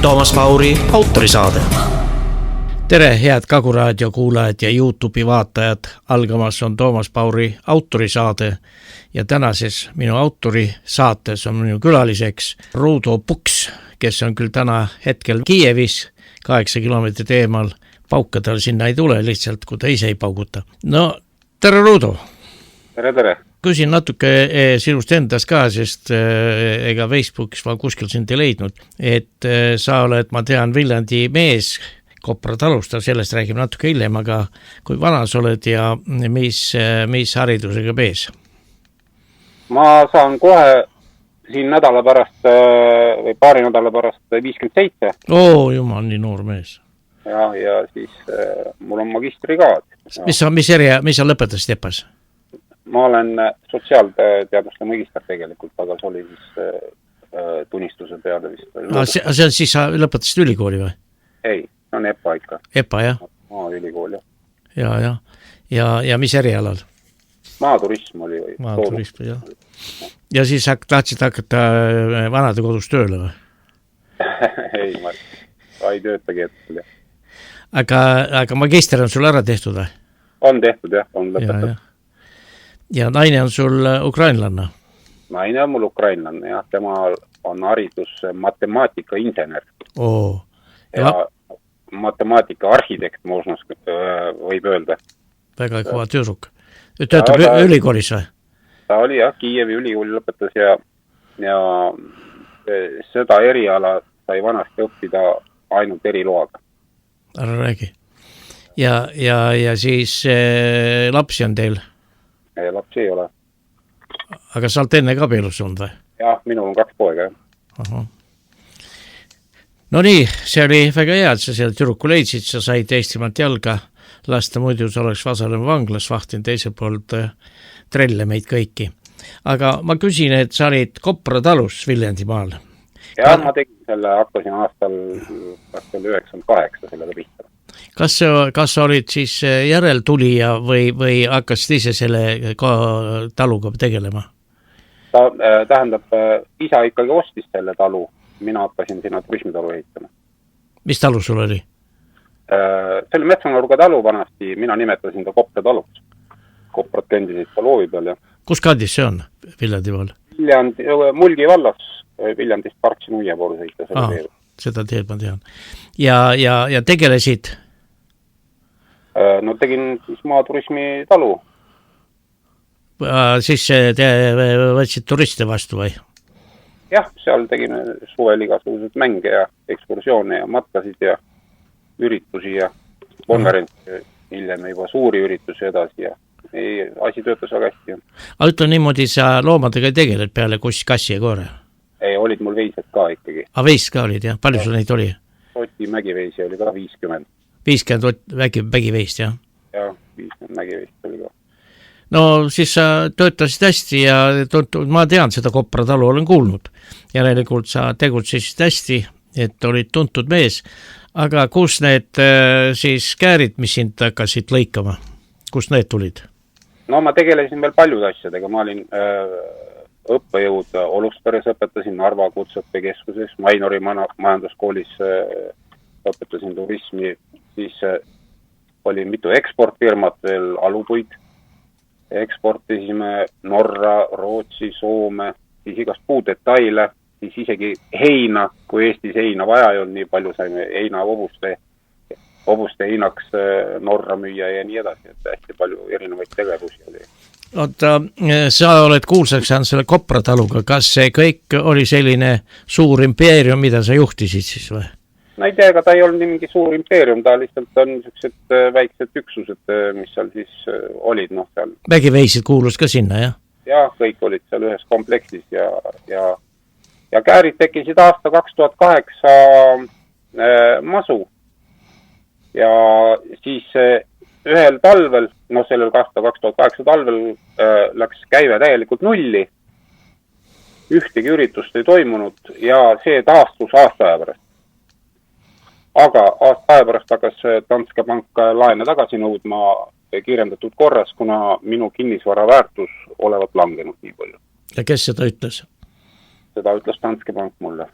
Toomas Pauri autorisaade. Tere, head Kagu-raadio kuulajad ja YouTube'i vaatajad. Algamas on Toomas Pauri autorisaade ja tänases minu autorisaates on minu külaliseks Ruudo Puks, kes on küll täna hetkel Kiievis 8 kilomeetrit eemal. Pauka tal sinna ei tule lihtsalt, kui ta ise ei pauguta. No, tere Ruudo! Tere! Küsin natuke sinust endast ka, sest ega Facebookis ma kuskil sind ei leidnud, et sa oled, ma tean, Viljandi mees Kopra talust, sellest räägime natuke hiljem, aga kui vana sa oled ja mis haridusega mees? Ma saan kohe siin nädala pärast või paari nädala pärast 57. Jumal, nii noor mees. Ja siis mul on magistrikraad. Mis sa lõpetasid EPA-s? Ma olen sotsiaalteaduste magister tegelikult, aga see oli siis tunnistuse peale vist. See on siis sa lõpetasid ülikooli või? Ei, see on EPA ikka. EPA, jah? Ülikool, jah. Ja mis erialal? Maaturism oli. Maaturism, jah. Ja siis tahtsid hakata vanade kodus tööle või? Ei, ma ei töötagi hetkel. Aga magister on sul ära tehtud või? On tehtud, jah, on lõpetatud. Ja naine on sul ukrainlanna? Naine on mul ukrainlanna, jah. Tema on haridus matemaatika insener. Ja matemaatika arhitekt, muuseas võib öelda. Väga kõva tüdruk. Töötab ülikoolis või? Ta oli, jah, Kiievi ülikooli lõpetas ja seda eriala sai vanasti õppida ainult eriloaga. Ära räägi. Ja siis lapsi on teil? Lapsi ei ole. Aga sa oled enne ka abielus olnud või? Jah, minul on 2 poega. No nii, see oli väga hea, et sa selle türuku leidsid, sa said Eestimaalt jalga lasta, muidu sa oleks Vasalemma vanglas vahtinud teisel poolt trelle meid kõiki. Aga ma küsin, et sa olid Kopra talus Viljandimaal. Jah, ma tegin selle, hakkasin aastal 98 sellega pihta. Kas sa olid siis järeltulija või hakkasid ise selle taluga tegelema? Tähendab, isa ikkagi ostis selle talu. Mina hakkasin sinna turismitalu ehitama. Mis talu sul oli? See oli Metsanurga talu vanasti, mina nimetasin ta Kopra taluks. Koprat kendisid ta loovi peal. Kus kandis see on Viljandimaal? Mulgi vallas, Viljandist Parksi Nuia poole sõita. Seda teed ma tean. Ja tegelesid? No tegin siis maaturismi talu. Siis te võtsid turiste vastu või? Jah, seal tegime suvel igasugused mänge ja ekskursioone ja matkasid ja üritusi ja konverentsi, hiljem juba suuri üritusi edasi ja asi töötas väga hästi. Aga ütle niimoodi, sa loomadega ei tegeled peale kassi ja koore? Ei, olid mul veised ka ikkagi. Veis ka olid, jah? Palju sul neid oli? Oti mägiveisi oli ka 50. 50 mägiveist, jah? Jah, 50 mägiveist oli ka. No siis sa töötasid hästi ja ma tean seda Kopra talu, olen kuulnud. Järelikult sa tegutsesid hästi, et olid tuntud mees. Aga kus need siis käärid, mis sind hakkasid lõikama? Kust need tulid? No ma tegelesin veel paljude asjadega. Ma olin õppejõud Olusperes, õpetasin Narva kutseõppekeskuses, Mainori majanduskoolis õpetasin turismi, siis oli mitu eksportfirmat veel, alupuid. Eksportisime Norra, Rootsi, Soome, siis igast puudetaile, siis isegi heina, kui Eestis heina vaja ei olnud, nii palju saime heina hobuste heinaks Norra müüa ja nii edasi, et hästi palju erinevaid tegevusi oli. Oota, sa oled kuulsaks saanud selle Kopra taluga, kas see kõik oli selline suur impeerium, mida sa juhtisid siis või? No ei tea, ega ta ei olnud nii mingi suur impeerium, ta lihtsalt on niisugused väiksed üksused, mis seal siis olid. Seal. Mägiveisid kuulus ka sinna, jah? Jah, kõik olid seal ühes kompleksis ja käärid tekkisid aasta 2008 masu. Ja siis ühel talvel, sellel 2008 talvel läks käive täielikult nulli. Ühtegi üritust ei toimunud ja see taastus aasta aja pärast. Aga aasta aja pärast hakkas Danske Bank laene tagasi nõudma kiirendatud korras, kuna minu kinnisvara väärtus olevat langenud nii palju. Ja kes seda ütles? Seda ütles Danske Bank mulle.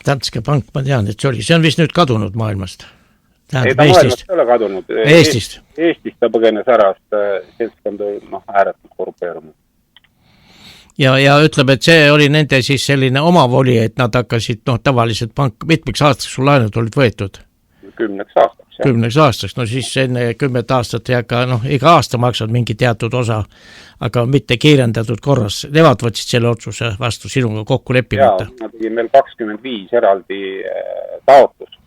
Danske Bank, ma tean, et see on vist nüüd kadunud maailmast. Ei ta maailmast ei ole kadunud. Eestist ta põgenes ära, sest seltskond ääretult korrupeerunud. Ja ütleb, et see oli nende siis selline omavoli, et nad hakkasid, tavaliselt pank, mitmeks aastaks sul laenud olid võetud? 10 aastaks. 10 aastaks, no siis enne 10 aastat ei hakka, iga aasta maksad mingi teatud osa, aga mitte kiirendatud korras. Nemad võtsid selle otsuse vastu sinuga kokku leppimata. Jaa, nad tegid meil 25 eraldi taotlust,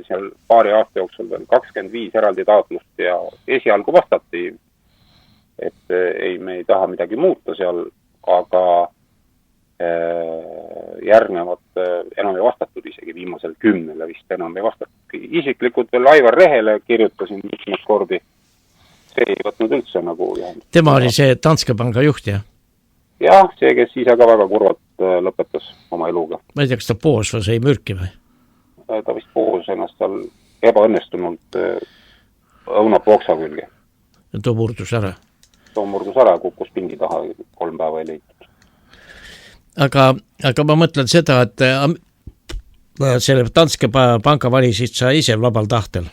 seal paari aasta jooksul 25 eraldi taotlust ja esialgu vastati, et ei, me ei taha midagi muuta seal, aga järgnevad enam ei vastatud isegi viimasel 10 vist enam ei vastatud. Isiklikult veel Aivar Rehele kirjutasin mitmed kordi. See ei võtnud üldse nagu... Tema oli see Danske Panga juht, jah? Jah, see, kes ise ka väga kurvalt lõpetas oma eluga. Ma ei tea, kas ta poos või sai mürki või? Ta vist poos ennast seal ebaõnnestunult õunapooksa külge. Ja too murdus ära? Too murdus ära, kukkus pingi taha 3 päeva ei leitud. Aga ma mõtlen seda, et selle Danske Panka valisid sa ise vabal tahtel.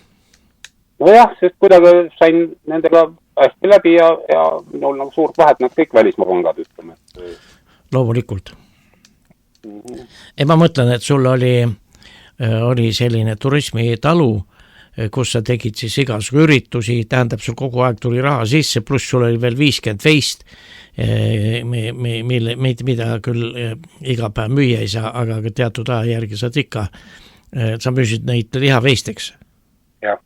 No jah, sest kuidagi sain nendega hästi läbi ja minul nagu suurt vahet, nad kõik välismaa pangad ütleme. Loomulikult. Ma mõtlen, et sul oli selline turismitalu, kus sa tegid siis igasugu üritusi, tähendab sul kogu aeg tuli raha sisse, pluss sul oli veel 50 veist, mida küll iga päev müüa ei saa, aga teatud aja järgi saad ikka, sa müüsid neid lihaveisteks. Jah.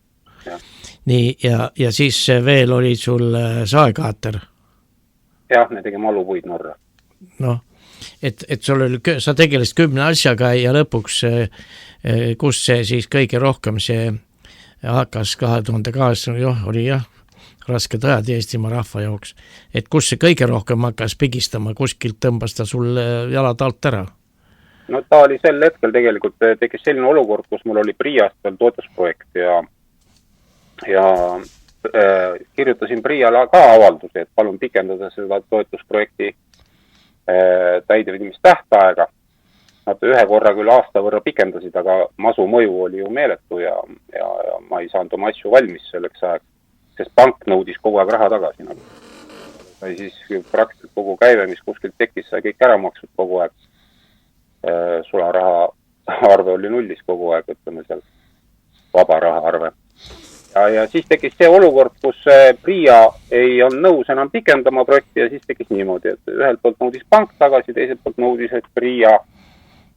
Nii, ja siis veel oli sul saekaater. Jah, me tegime alupuid Norra. Noh, et sul oli, sa tegelesid 10 asjaga ja lõpuks, kus see siis kõige rohkem see hakkas 2008, oli jah, rasked ajad Eestimaa rahva jaoks, et kus see kõige rohkem hakkas pigistama, kuskilt tõmbas ta sul jalad alt ära? No ta oli sel hetkel tegelikult, tekkis selline olukord, kus mul oli Priiast veel toetusprojekt ja kirjutasin Priiale ka avalduse, et palun pikendada seda toetusprojekti täideviimistähtaega. Nad ühe korra küll aasta võrra pikendasid, aga masu mõju oli ju meeletu ja ma ei saanud oma asju valmis selleks aeg, sest pank nõudis kogu aeg raha tagasi. Või siis praktiliselt kogu käive, mis kuskilt tekkis, sai kõik ära maksud kogu aeg. Sularaha arve oli nullis kogu aeg, ütleme seal vaba raha arve. Ja siis tekkis see olukord, kus Priia ei olnud nõus enam pikendama projekti ja siis tekkis niimoodi, et ühelt poolt nõudis pank tagasi, teiselt poolt nõudis, et Priia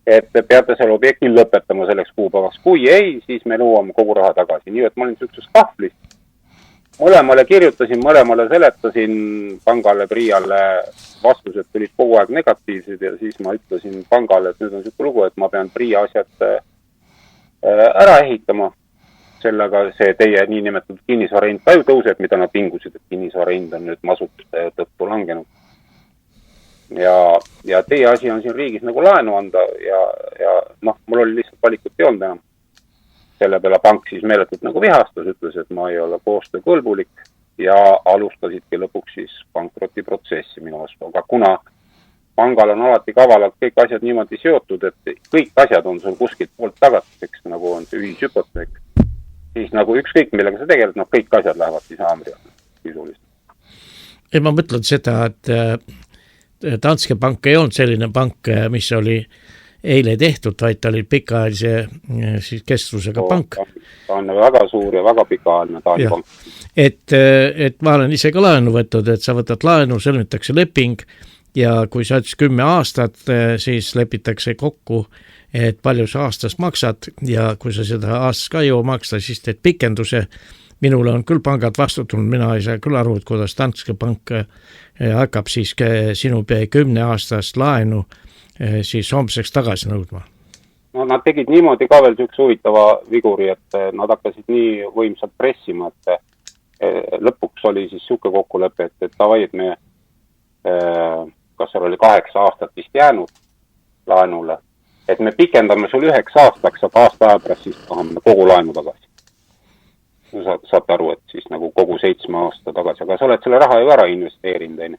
et peate selle objekti lõpetama selleks kuupäevaks. Kui ei, siis me nõuame kogu raha tagasi. Nii et ma olin sellises kahvlis. Mõlemale kirjutasin, mõlemale seletasin pangale, Priiale vastused tulid kogu aeg negatiivsed ja siis ma ütlesin pangale, et nüüd on selline lugu, et ma pean Priia asjad ära ehitama. Sellega see teie niinimetatud kinnisvarahind ka ju tõuseb, mida nad pingusid, et kinnisvarahind on nüüd masut tõttu langenud. Ja teie asi on siin riigis nagu laenu anda ja mul oli lihtsalt valikut ei olnud enam. Selle peale pank siis meeletult nagu vihastas, ütles, et ma ei ole koostöökõlbulik ja alustasidki lõpuks siis pankrotiprotsessi minu vastu. Aga kuna pangal on alati kavalalt kõik asjad niimoodi seotud, et kõik asjad on sul kuskilt poolt tagatiseks, nagu on see ühishüpoteek, siis nagu ükskõik millega sa tegeled, kõik asjad lähevad siis haamri sisuliselt. Ma mõtlen seda, et Danske Pank ei olnud selline pank, mis oli eile tehtud, vaid ta oli pikaajalise siis kestvusega pank. Ta on väga suur ja väga pikaajaline Taani pank. Et ma olen ise ka laenu võtnud, et sa võtad laenu, sõlmitakse leping ja kui sa ütles 10 aastat, siis lepitakse kokku, et palju sa aastas maksad ja kui sa seda aastas ka ei jõua maksta, siis teed pikenduse. Minule on küll pangad vastutulnud, mina ei saa küll aru, et kuidas Danske Pank hakkab siis sinu 10 aastast laenu siis homseks tagasi nõudma. No nad tegid niimoodi ka veel üks huvitava viguri, et nad hakkasid nii võimsalt pressima, et lõpuks oli siis siuke kokkulepe, et tavai, et me kas seal oli 8 aastat vist jäänud laenule, et me pikendame sul 9 aastaks, aga aasta aja pärast siis tahame kogu laenu tagasi. Saate aru, et siis nagu kogu 7 aasta tagasi, aga sa oled selle raha ju ära investeerinud.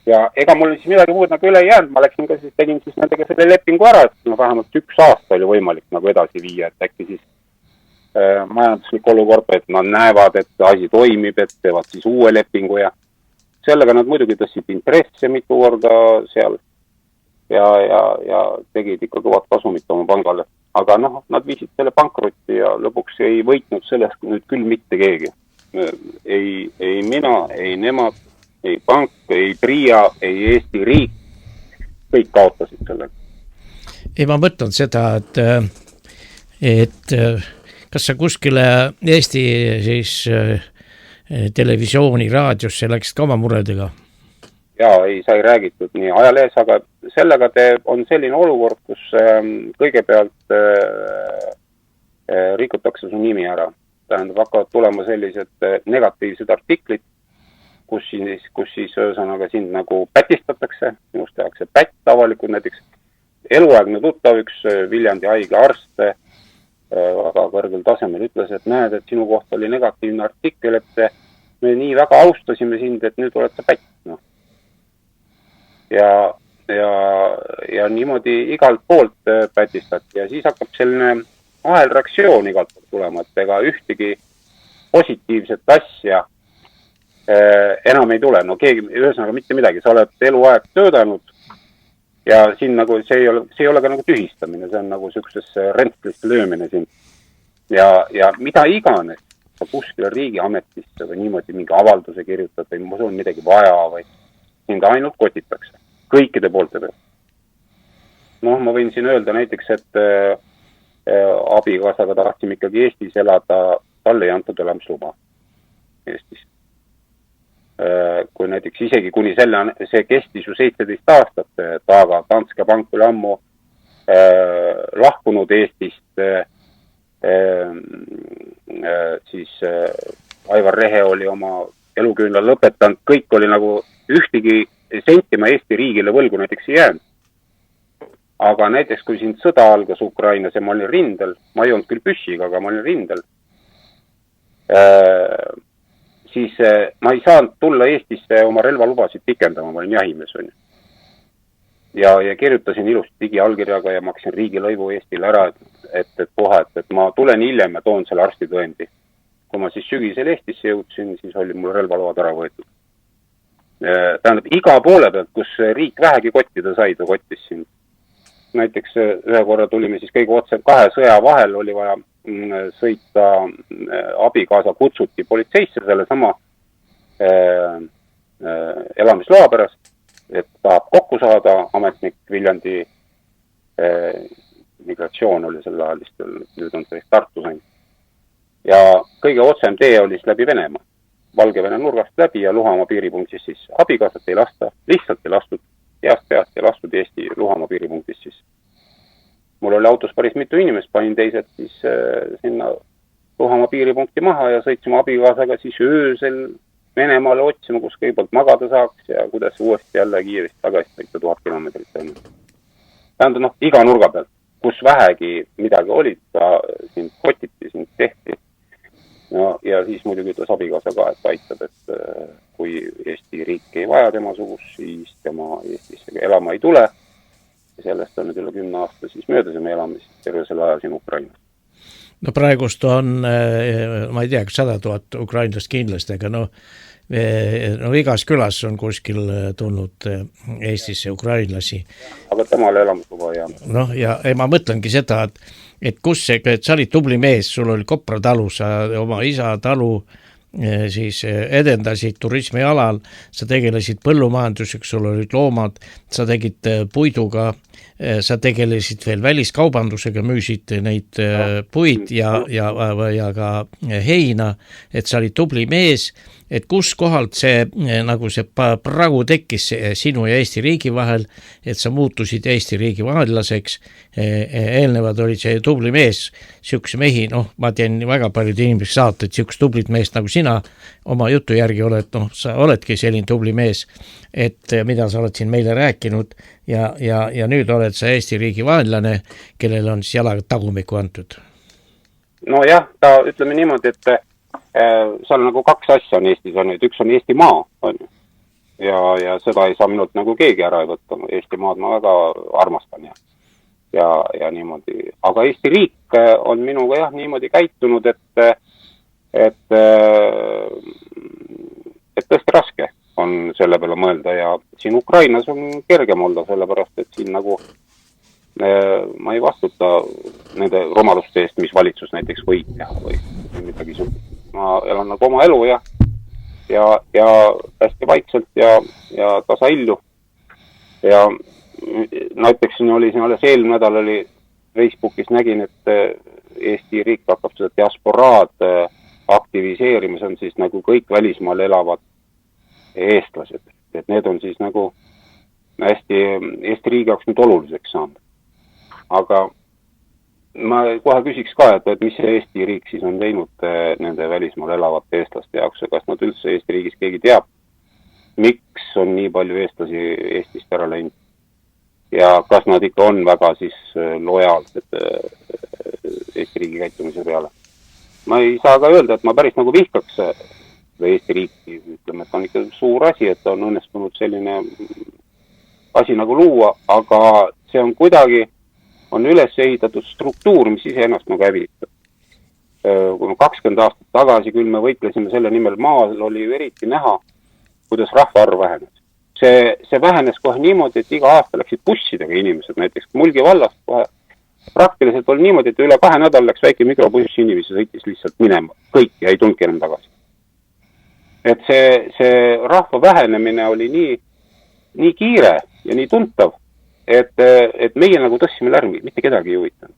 ja ega mul siis midagi muud nagu üle ei jäänud, ma läksin ka siis, tegin siis nendega selle lepingu ära, et no vähemalt 1 aasta oli võimalik nagu edasi viia, et äkki siis majanduslik olukord, et nad näevad, et asi toimib, et teevad siis uue lepingu ja sellega nad muidugi tõstsid intresse mitu korda seal ja tegid ikka kõvad kasumit oma pangale. Aga noh, nad viisid selle pankrotti ja lõpuks ei võitnud sellest nüüd küll mitte keegi. Ei mina, ei nemad, ei pank, ei PRIA, ei Eesti riik, kõik kaotasid sellega. Ei, ma mõtlen seda, et kas sa kuskile Eesti siis televisiooni, raadiosse läksid ka oma muredega? Jaa, ei, sai räägitud nii ajalees, aga sellega on selline olukord, kus kõigepealt rikutakse su nimi ära. Tähendab, hakkavad tulema sellised negatiivsed artiklid, kus siis ühesõnaga sind nagu pätistatakse, minust tehakse pätt avalikult, näiteks eluaegne tuttav, üks Viljandi haigla arst väga kõrgel tasemel ütles, et näed, et sinu kohta oli negatiivne artikkel, et me nii väga austasime sind, et nüüd oled sa pätt. No. Ja niimoodi igalt poolt pätistati ja siis hakkab selline ahelreaktsioon igalt poolt tulema, et ega ühtegi positiivset asja enam ei tule. No keegi, ühesõnaga mitte midagi, sa oled eluaeg töödanud ja siin nagu see ei ole ka nagu tühistamine, see on nagu sellisesse rentlist löömine siin. Ja mida iganes sa kuskile riigiametisse või niimoodi mingi avalduse kirjutad või sul on midagi vaja või sind ainult kotitakse. Kõikide poolte peal. Noh, ma võin siin öelda näiteks, et abikaasaga tahtsime ikkagi Eestis elada, talle ei antud elamisluba Eestis. Kui näiteks isegi kuni see kestis ju 17 aastat, aga Danske Bank oli ammu lahkunud Eestist, siis Aivar Rehe oli oma eluküünla lõpetanud, kõik oli nagu ühtegi sentima Eesti riigile võlgu näiteks ei jäänud. Aga näiteks kui siin sõda algas Ukrainas ja ma olin rindel, ma ei olnud küll püssiga, aga ma olin rindel, siis ma ei saanud tulla Eestisse oma relvalubasid pikendama, ma olin jahimees. Ja kirjutasin ilusti digiallkirjaga ja maksin riigilõivu Eestile ära, et kohe, et ma tulen hiljem ja toon selle arstitõendi. Kui ma siis sügisel Eestisse jõudsin, siis oli mul relvaload ära võetud. Tähendab, iga poole pealt, kus riik vähegi kottida sai, ta kottis siin. Näiteks ühe korra tulime siis kõige otse 2 sõja vahel, oli vaja sõita, abikaasa kutsuti politseisse selle sama elamisloa pärast, et tahab kokku saada, ametnik Viljandi migratsioon oli sel ajal, nüüd on see Tartus ainult. Ja kõige otsem tee oli läbi Venemaa. Valgevene nurgast läbi ja Luhamaa piiripunktis siis abikaasat ei lasta, lihtsalt ei lastud, peast ei lastud Eesti Luhamaa piiripunktis siis. Mul oli autos päris mitu inimest, panin teised siis sinna Luhamaa piiripunkti maha ja sõitsime abikaasaga siis öösel Venemaale otsima, kus kõigepealt magada saaks ja kuidas uuesti jälle kiiresti tagasi sõita 1000 kilomeetrit. Tähendab, noh, iga nurga pealt, kus vähegi midagi olid, sind kotiti, sind tehti. No, ja siis muidugi ütles abikaasa ka, et aitab, et kui Eesti riik ei vaja tema sugus, siis tema Eestisse elama ei tule. Ja sellest on nüüd üle 10 aasta siis möödas ja me elame siis terve selle aja siin Ukrainas. No praegust on, ma ei tea, 100 000 ukrainlast kindlasti, aga no igas külas on kuskil tulnud Eestisse ukrainlasi. Aga temale elamisluba ja... Noh, ja ma mõtlengi seda, et kus see, et sa olid tubli mees, sul oli Kopra talu, sa oma isa talu siis edendasid turismi alal, sa tegelesid põllumajanduseks, sul olid loomad, sa tegid puiduga, sa tegelesid veel väliskaubandusega, müüsid neid puid ja ka heina, et sa olid tubli mees, et kus kohalt see, nagu see pragu tekkis sinu ja Eesti riigi vahel, et sa muutusid Eesti riigi vaenlaseks, eelnevad olid see tubli mees, siukse mehi, noh, ma tean väga paljud inimesed saata, et siukse tublit meest nagu sina oma jutu järgi oled, noh, sa oledki selline tubli mees, et mida sa oled siin meile rääkinud ja nüüd oled sa Eesti riigi vaenlane, kellel on siis jalaga tagumikku antud. No jah, ta ütleme niimoodi, et seal nagu 2 asja on Eestis, on, et üks on Eesti maa, on ju. ja seda ei saa minult nagu keegi ära ei võtta. Eestimaad ma väga armastan ja niimoodi. Aga Eesti riik on minuga jah niimoodi käitunud, et tõesti raske on selle peale mõelda ja siin Ukrainas on kergem olla, sellepärast, et siin nagu ma ei vastuta nende rumaluste eest, mis valitsus näiteks võib teha või midagi suht. Ma elan nagu oma elu ja hästi vaikselt ja tasaillu. Ja näiteks siin oli siin alles eelmine nädal oli Facebookis nägin, et Eesti riik hakkab seda diasporaad aktiviseerima, see on siis nagu kõik välismaal elavad eestlased. Et need on siis nagu hästi Eesti riigi jaoks nüüd oluliseks saanud. Aga ma kohe küsiks ka, et mis see Eesti riik siis on teinud nende välismaal elavate eestlaste jaoks ja kas nad üldse Eesti riigis keegi teab, miks on nii palju eestlasi Eestist ära läinud ja kas nad ikka on väga siis lojaalsed Eesti riigi käitumise peale. Ma ei saa ka öelda, et ma päris nagu vihkaks Eesti riiki, ütleme, et on ikka suur asi, et on õnnestunud selline asi nagu luua, aga see on kuidagi on üles ehitatud struktuur, mis iseennast nagu hävitab. Kui 20 aastat tagasi küll me võitlesime selle nimel, maal oli ju eriti näha, kuidas rahvaarv vähenes. See vähenes kohe niimoodi, et iga aasta läksid bussidega inimesed, näiteks Mulgi vallast kohe praktiliselt oli niimoodi, et üle 2 nädal läks väike mikrobuss inimesi sõitis lihtsalt minema, kõik ja ei tulnudki enam tagasi. Et see rahva vähenemine oli nii kiire ja nii tuntav, et meie nagu tõstsime lärmi, mitte kedagi ei huvitanud.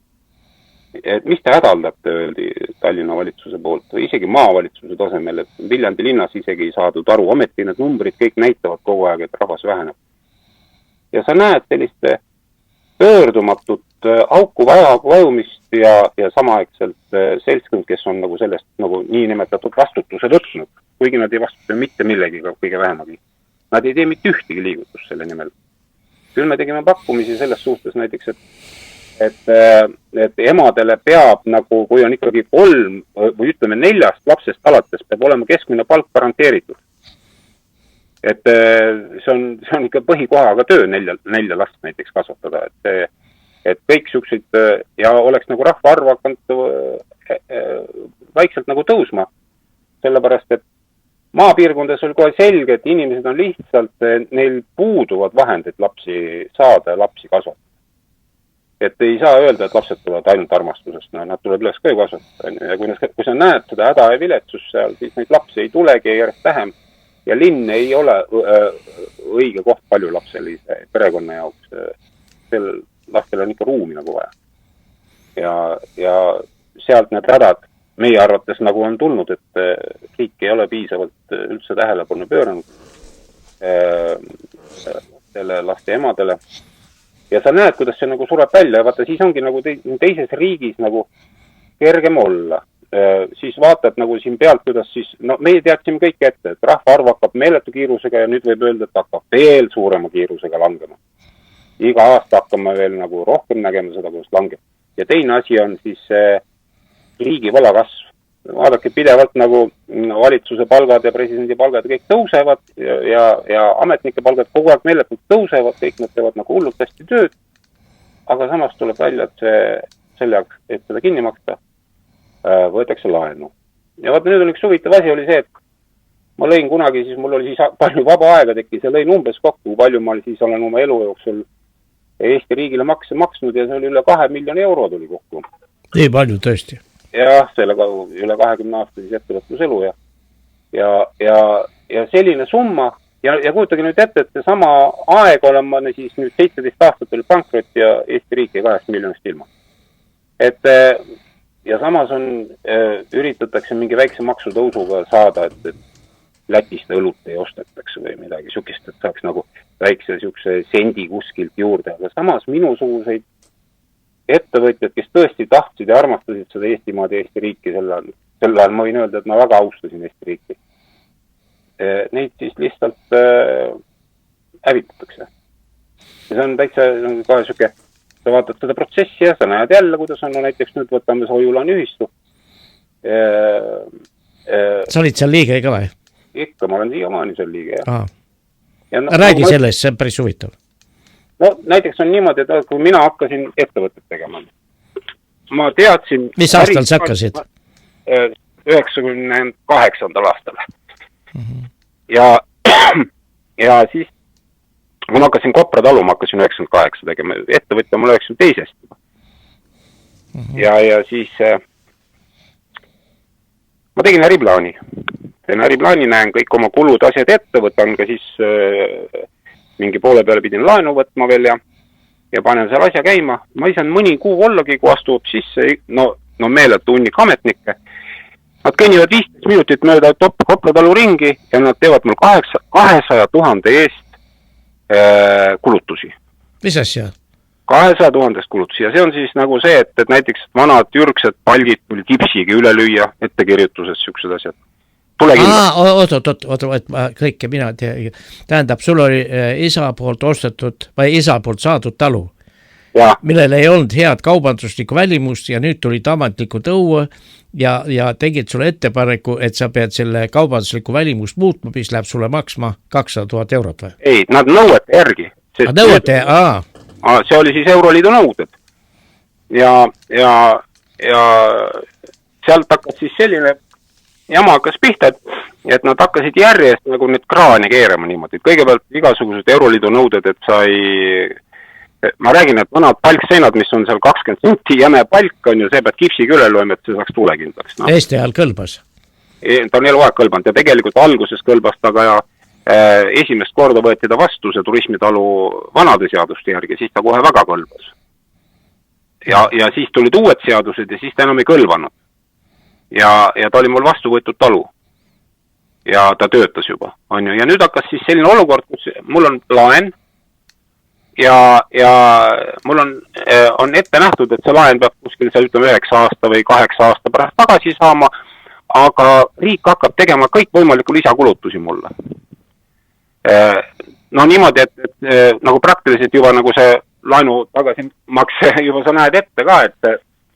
Et mis te hädaldate, öeldi Tallinna valitsuse poolt või isegi maavalitsuse tasemel, et Viljandi linnas isegi ei saadud aru, ometi need numbrid kõik näitavad kogu aeg, et rahvas väheneb. Ja sa näed sellist pöördumatut auku vajumist ja samaaegselt seltskond, kes on nagu sellest nagu niinimetatud vastutuse võtnud, kuigi nad ei vastuta mitte millegiga kõige vähemagi. Nad ei tee mitte ühtegi liigutust selle nimel. Küll me tegime pakkumisi selles suhtes näiteks, et emadele peab nagu, kui on ikkagi 3 või ütleme 4 lapsest alates, peab olema keskmine palk garanteeritud. Et see on ikka põhikohaga töö 4 last näiteks kasvatada, et kõik siuksed ja oleks nagu rahvaarv hakanud vaikselt nagu tõusma, sellepärast, et maapiirkondades oli kohe selge, et inimesed on lihtsalt, neil puuduvad vahendid lapsi saada ja lapsi kasvatada. Et ei saa öelda, et lapsed tulevad ainult armastusest, nad tuleb üles ka ju kasvatada. Ja kui sa näed seda häda ja viletsust seal, siis neid lapsi ei tulegi järjest vähem ja linn ei ole õige koht palju lapselise perekonna jaoks. Sel lastel on ikka ruumi nagu vaja. Ja sealt need hädad meie arvates nagu on tulnud, et riik ei ole piisavalt üldse tähelepanu pööranud selle laste emadele. Ja sa näed, kuidas see nagu sureb välja ja vaata, siis ongi nagu teises riigis nagu kergem olla. Siis vaatad nagu siin pealt, kuidas siis, no meie teadsime kõik ette, et rahvaarv hakkab meeletu kiirusega ja nüüd võib öelda, et hakkab veel suurema kiirusega langema. Iga aasta hakkame veel nagu rohkem nägema seda, kuidas langeb. Ja teine asi on siis riigi võlakasv. Vaadake pidevalt nagu valitsuse palgad ja presidendi palgad kõik tõusevad ja ametnike palgad kogu aeg meeletult tõusevad, kõik nad teevad nagu hullult hästi tööd, aga samas tuleb välja, et selle jaoks, et seda kinni maksta, võetakse laenu. Ja vaata, nüüd on üks huvitav asi oli see, et ma lõin kunagi, siis mul oli siis palju vaba aega tekkis ja lõin umbes kokku, palju ma siis olen oma elu jooksul Eesti riigile makse maksnud ja see oli üle 2 miljoni euro tuli kokku. Nii palju tõesti. Jah, sellega üle 20 aasta siis ettevõtluselu ja selline summa ja kujutage nüüd ette, et see sama aeg olen ma siis nüüd 17 aastat oli pankrot ja Eesti riik ei 8 miljonist ilma. Et ja samas üritatakse mingi väikse maksutõusuga saada, et Lätist õlut ei ostetakse või midagi sukist, et saaks nagu väikse siukse sendi kuskilt juurde, aga samas minusuguseid ettevõtjad, kes tõesti tahtsid ja armastasid seda Eestimaad ja Eesti riiki sel ajal ma võin öelda, et ma väga austasin Eesti riiki. Neid siis lihtsalt hävitatakse. Ja see on täitsa kohe siuke, sa vaatad seda protsessi ja sa näed jälle, kuidas on, no näiteks nüüd võtame Hoiulani ühistu. Sa olid seal liige ka või? Ikka, ma olen siiamaani seal liige. Ja räägi sellest, see on päris huvitav. No näiteks on niimoodi, et kui mina hakkasin ettevõtet tegema, ma teadsin... Mis aastal sa hakkasid? 98. aastal. Ja siis ma hakkasin Kopra talu, ma hakkasin 98 tegema, ettevõtja mul 92. Ja siis ma tegin äriplaani. Teen äriplaani, näen kõik oma kulud, asjad ette, võtan ka siis mingi poole peale pidin laenu võtma veel ja panen seal asja käima. Ma ei saanud mõni kuu ollagi, kui astub sisse, no meeletu hunnik ametnikke. Nad kõnnivad 15 minutit mööda Kopra talu ringi ja nad teevad mul 200 000 eest kulutusi. Mis asja? 200 000 kulutusi ja see on siis nagu see, et näiteks vanad jürgsed palgid tuli kipsiga üle lüüa ettekirjutuses, siuksed asjad. Oot, kõike mina tähendab, sul oli isa poolt ostetud või isa poolt saadud talu, millel ei olnud head kaubanduslikku välimust ja nüüd tulid ametlikud õue ja tegid sulle ettepaneku, et sa pead selle kaubanduslikku välimust muutma, mis läheb sulle maksma 200 000 eurot või? Ei, nad nõuete järgi. See oli siis Euroliidu nõuded. Ja sealt hakkas siis selline jama hakkas pihta, et nad hakkasid järjest nagu nüüd kraani keerama niimoodi. Kõigepealt igasugused Euroliidu nõuded, et ma räägin, et vanad palkseinad, mis on seal 20 senti jäme palk on ju, see pead kipsiga üle lööma, et see saaks tulekindlaks. No. Eesti ajal kõlbas? Ta on eluaeg kõlbanud ja tegelikult alguses kõlbas ta ka esimest korda võeti ta vastu see turismitalu vanade seaduste järgi, siis ta kohe väga kõlbas. Ja siis tulid uued seadused ja siis ta enam ei kõlvanud. Ja ta oli mul vastu võetud talu. Ja ta töötas juba, on ju. Ja nüüd hakkas siis selline olukord, kus mul on laen ja mul on ette nähtud, et see laen peab kuskil seal ütleme 9 aasta või 8 aasta pärast tagasi saama, aga riik hakkab tegema kõik võimaliku lisakulutusi mulle. No niimoodi, et nagu praktiliselt juba nagu see laenu tagasimakse juba sa näed ette ka,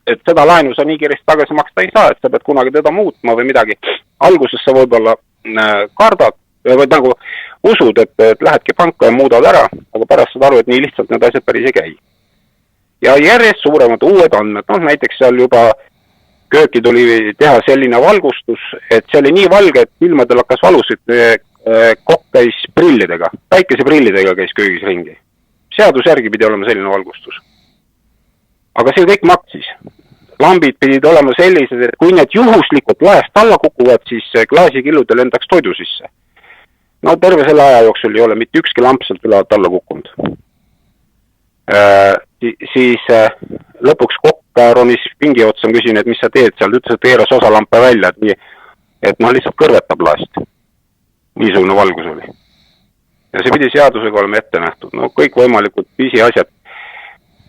et seda laenu sa nii kiiresti tagasi maksta ei saa, et sa pead kunagi teda muutma või midagi. Alguses sa võib-olla kardad või nagu usud, et lähedki panka ja muudad ära, aga pärast saad aru, et nii lihtsalt need asjad päris ei käi. Ja järjest suuremad uued andmed, näiteks seal juba kööki tuli teha selline valgustus, et see oli nii valge, et ilmadel hakkas valusid, kokk käis prillidega, päikeseprillidega käis köögis ringi. Seadus järgi pidi olema selline valgustus. Aga see kõik maksis. Lambid pidid olema sellised, et kui need juhuslikult laest alla kukuvad, siis klaasikilludel endaks toidu sisse. No terve selle aja jooksul ei ole mitte ükski lamp sealt üle alla kukkunud. Siis lõpuks kokk ronis pingi otsa, küsin, et mis sa teed seal, ütles, et veeras osa lampe välja, et lihtsalt kõrvetab laest. Niisugune valgus oli. Ja see pidi seadusega olema ette nähtud. No kõik võimalikud pisiasjad.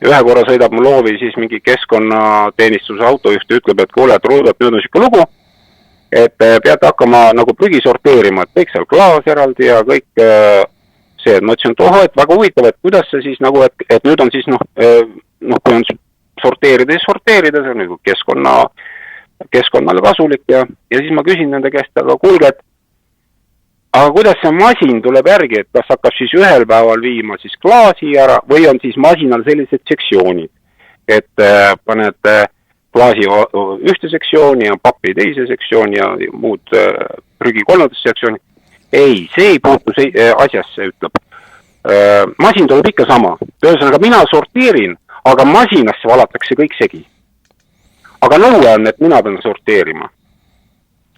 Ühe korra sõidab mu loovi siis mingi keskkonnateenistuse autojuht ja ütleb, et kuule, et nüüd on siuke lugu, et peate hakkama nagu prügi sorteerima, et kõik seal klaas eraldi ja kõik see, et ma ütlesin, et et väga huvitav, et kuidas see siis nagu, et nüüd on siis kui on sorteerida, see on nagu keskkonnale kasulik ja siis ma küsin nende käest, aga kuulge, aga kuidas see masin tuleb järgi, et kas hakkab siis ühel päeval viima siis klaasi ära või on siis masinal sellised sektsioonid, et paned klaasi ühte sektsiooni ja papi teise sektsiooni ja muud prügi kolmandasse sektsiooni. Ei, see ei puutu asjasse, ütleb. Masin tuleb ikka sama. Ühesõnaga mina sorteerin, aga masinasse valatakse kõik segi. Aga nõue on, et mina pean sorteerima.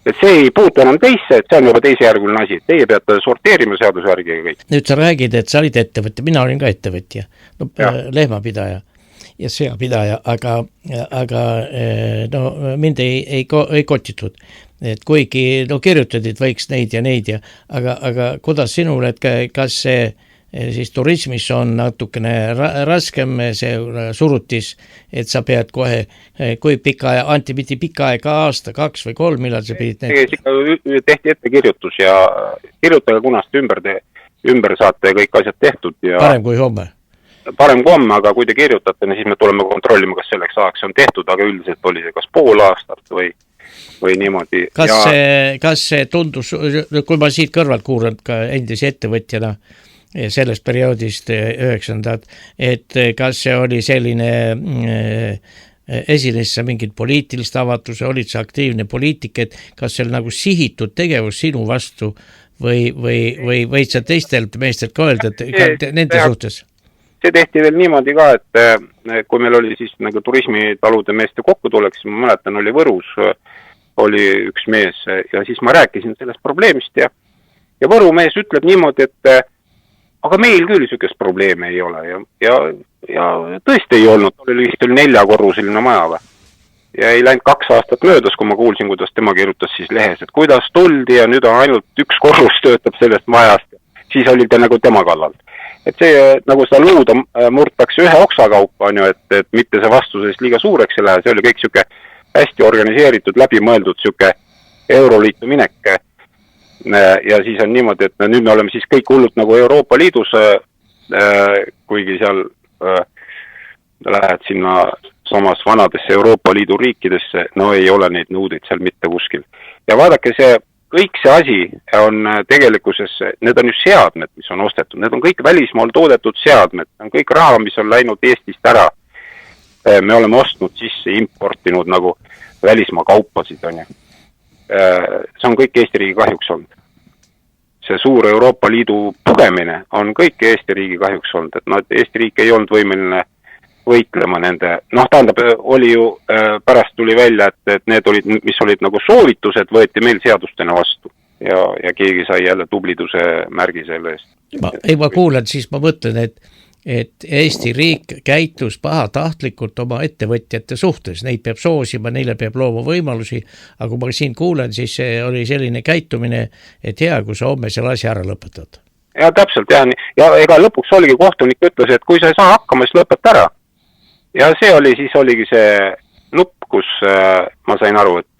Et see ei puutu enam teisse, et see on juba teisejärguline asi. Teie peate sorteerima seaduse järgi ja kõik. Nüüd sa räägid, et sa olid ettevõtja, mina olin ka ettevõtja, lehmapidaja ja seapidaja, aga mind ei kotitud. Et kuigi kirjutad, et võiks neid ja neid, aga kuidas sinul, et kas see siis turismis on natukene raskem see surutis, et sa pead kohe, kui anti pika aega aasta, 2 või 3, millal sa pidid tehti ettekirjutus ja kirjutage kunast ümber saate kõik asjad tehtud. Ja parem kui homme, aga kui te kirjutate, siis me tuleme kontrollima, kas selleks ajaks on tehtud, aga üldiselt oli see kas pool aastat või või niimoodi. Kas see tundus, kui ma siit kõrvalt kuulan ka endise ettevõtjana sellest perioodist 9. et kas see oli selline esines sa mingit poliitilist avatuse, olid sa aktiivne poliitik, et kas see nagu sihitud tegevus sinu vastu või võid sa teistelt meestelt ka öelda, et nende suhtes? See tehti veel niimoodi ka, et kui meil oli siis nagu turismitalude meeste kokkutulek, siis ma mäletan, oli Võrus, oli üks mees ja siis ma rääkisin sellest probleemist ja Võru mees ütleb niimoodi, et aga meil küll sükest probleeme ei ole ja tõesti ei olnud, oli vist 4-korruseline maja või. Ja ei läinud 2 aastat möödas, kui ma kuulsin, kuidas tema kirjutas siis lehes, et kuidas tuldi ja nüüd on ainult 1 korrus töötab sellest majast, siis oli ta nagu tema kallal. Et see nagu seda luuda murtakse ühe oksakaupa, on ju, et mitte see vastusest liiga suureks ei lähe, see oli kõik süke hästi organiseeritud, läbimõeldud süke Euroliitu minek. Ja siis on niimoodi, et nüüd me oleme siis kõik hullud nagu Euroopa Liidus, kuigi seal lähed sinna samas vanadesse Euroopa Liidu riikidesse, no ei ole neid nõudeid seal mitte kuskil. Ja vaadake, kõik see asi on tegelikkuses, need on ju seadmed, mis on ostetud, need on kõik välismaal toodetud seadmed, on kõik raha, mis on läinud Eestist ära. Me oleme ostnud sisse, importinud nagu välismaa kaupasid, on ju. See on kõik Eesti riigi kahjuks olnud. See suur Euroopa Liidu pugemine on kõik Eesti riigi kahjuks olnud, et Eesti riik ei olnud võimeline võitlema nende, tähendab, oli ju, pärast tuli välja, et need olid, mis olid nagu soovitused, võeti meil seadustena vastu ja keegi sai jälle tubliduse märgi selle eest. Ma kuulen, siis ma mõtlen, et Eesti riik käitus pahatahtlikult oma ettevõtjate suhtes, neid peab soosima, neile peab looma võimalusi, aga kui ma siin kuulen, siis see oli selline käitumine, et hea, kui sa homme selle asja ära lõpetad. Ja täpselt, ja ega lõpuks oligi kohtunik ütles, et kui sa ei saa hakkama, siis lõpeta ära. Ja see oligi see nupp, kus ma sain aru, et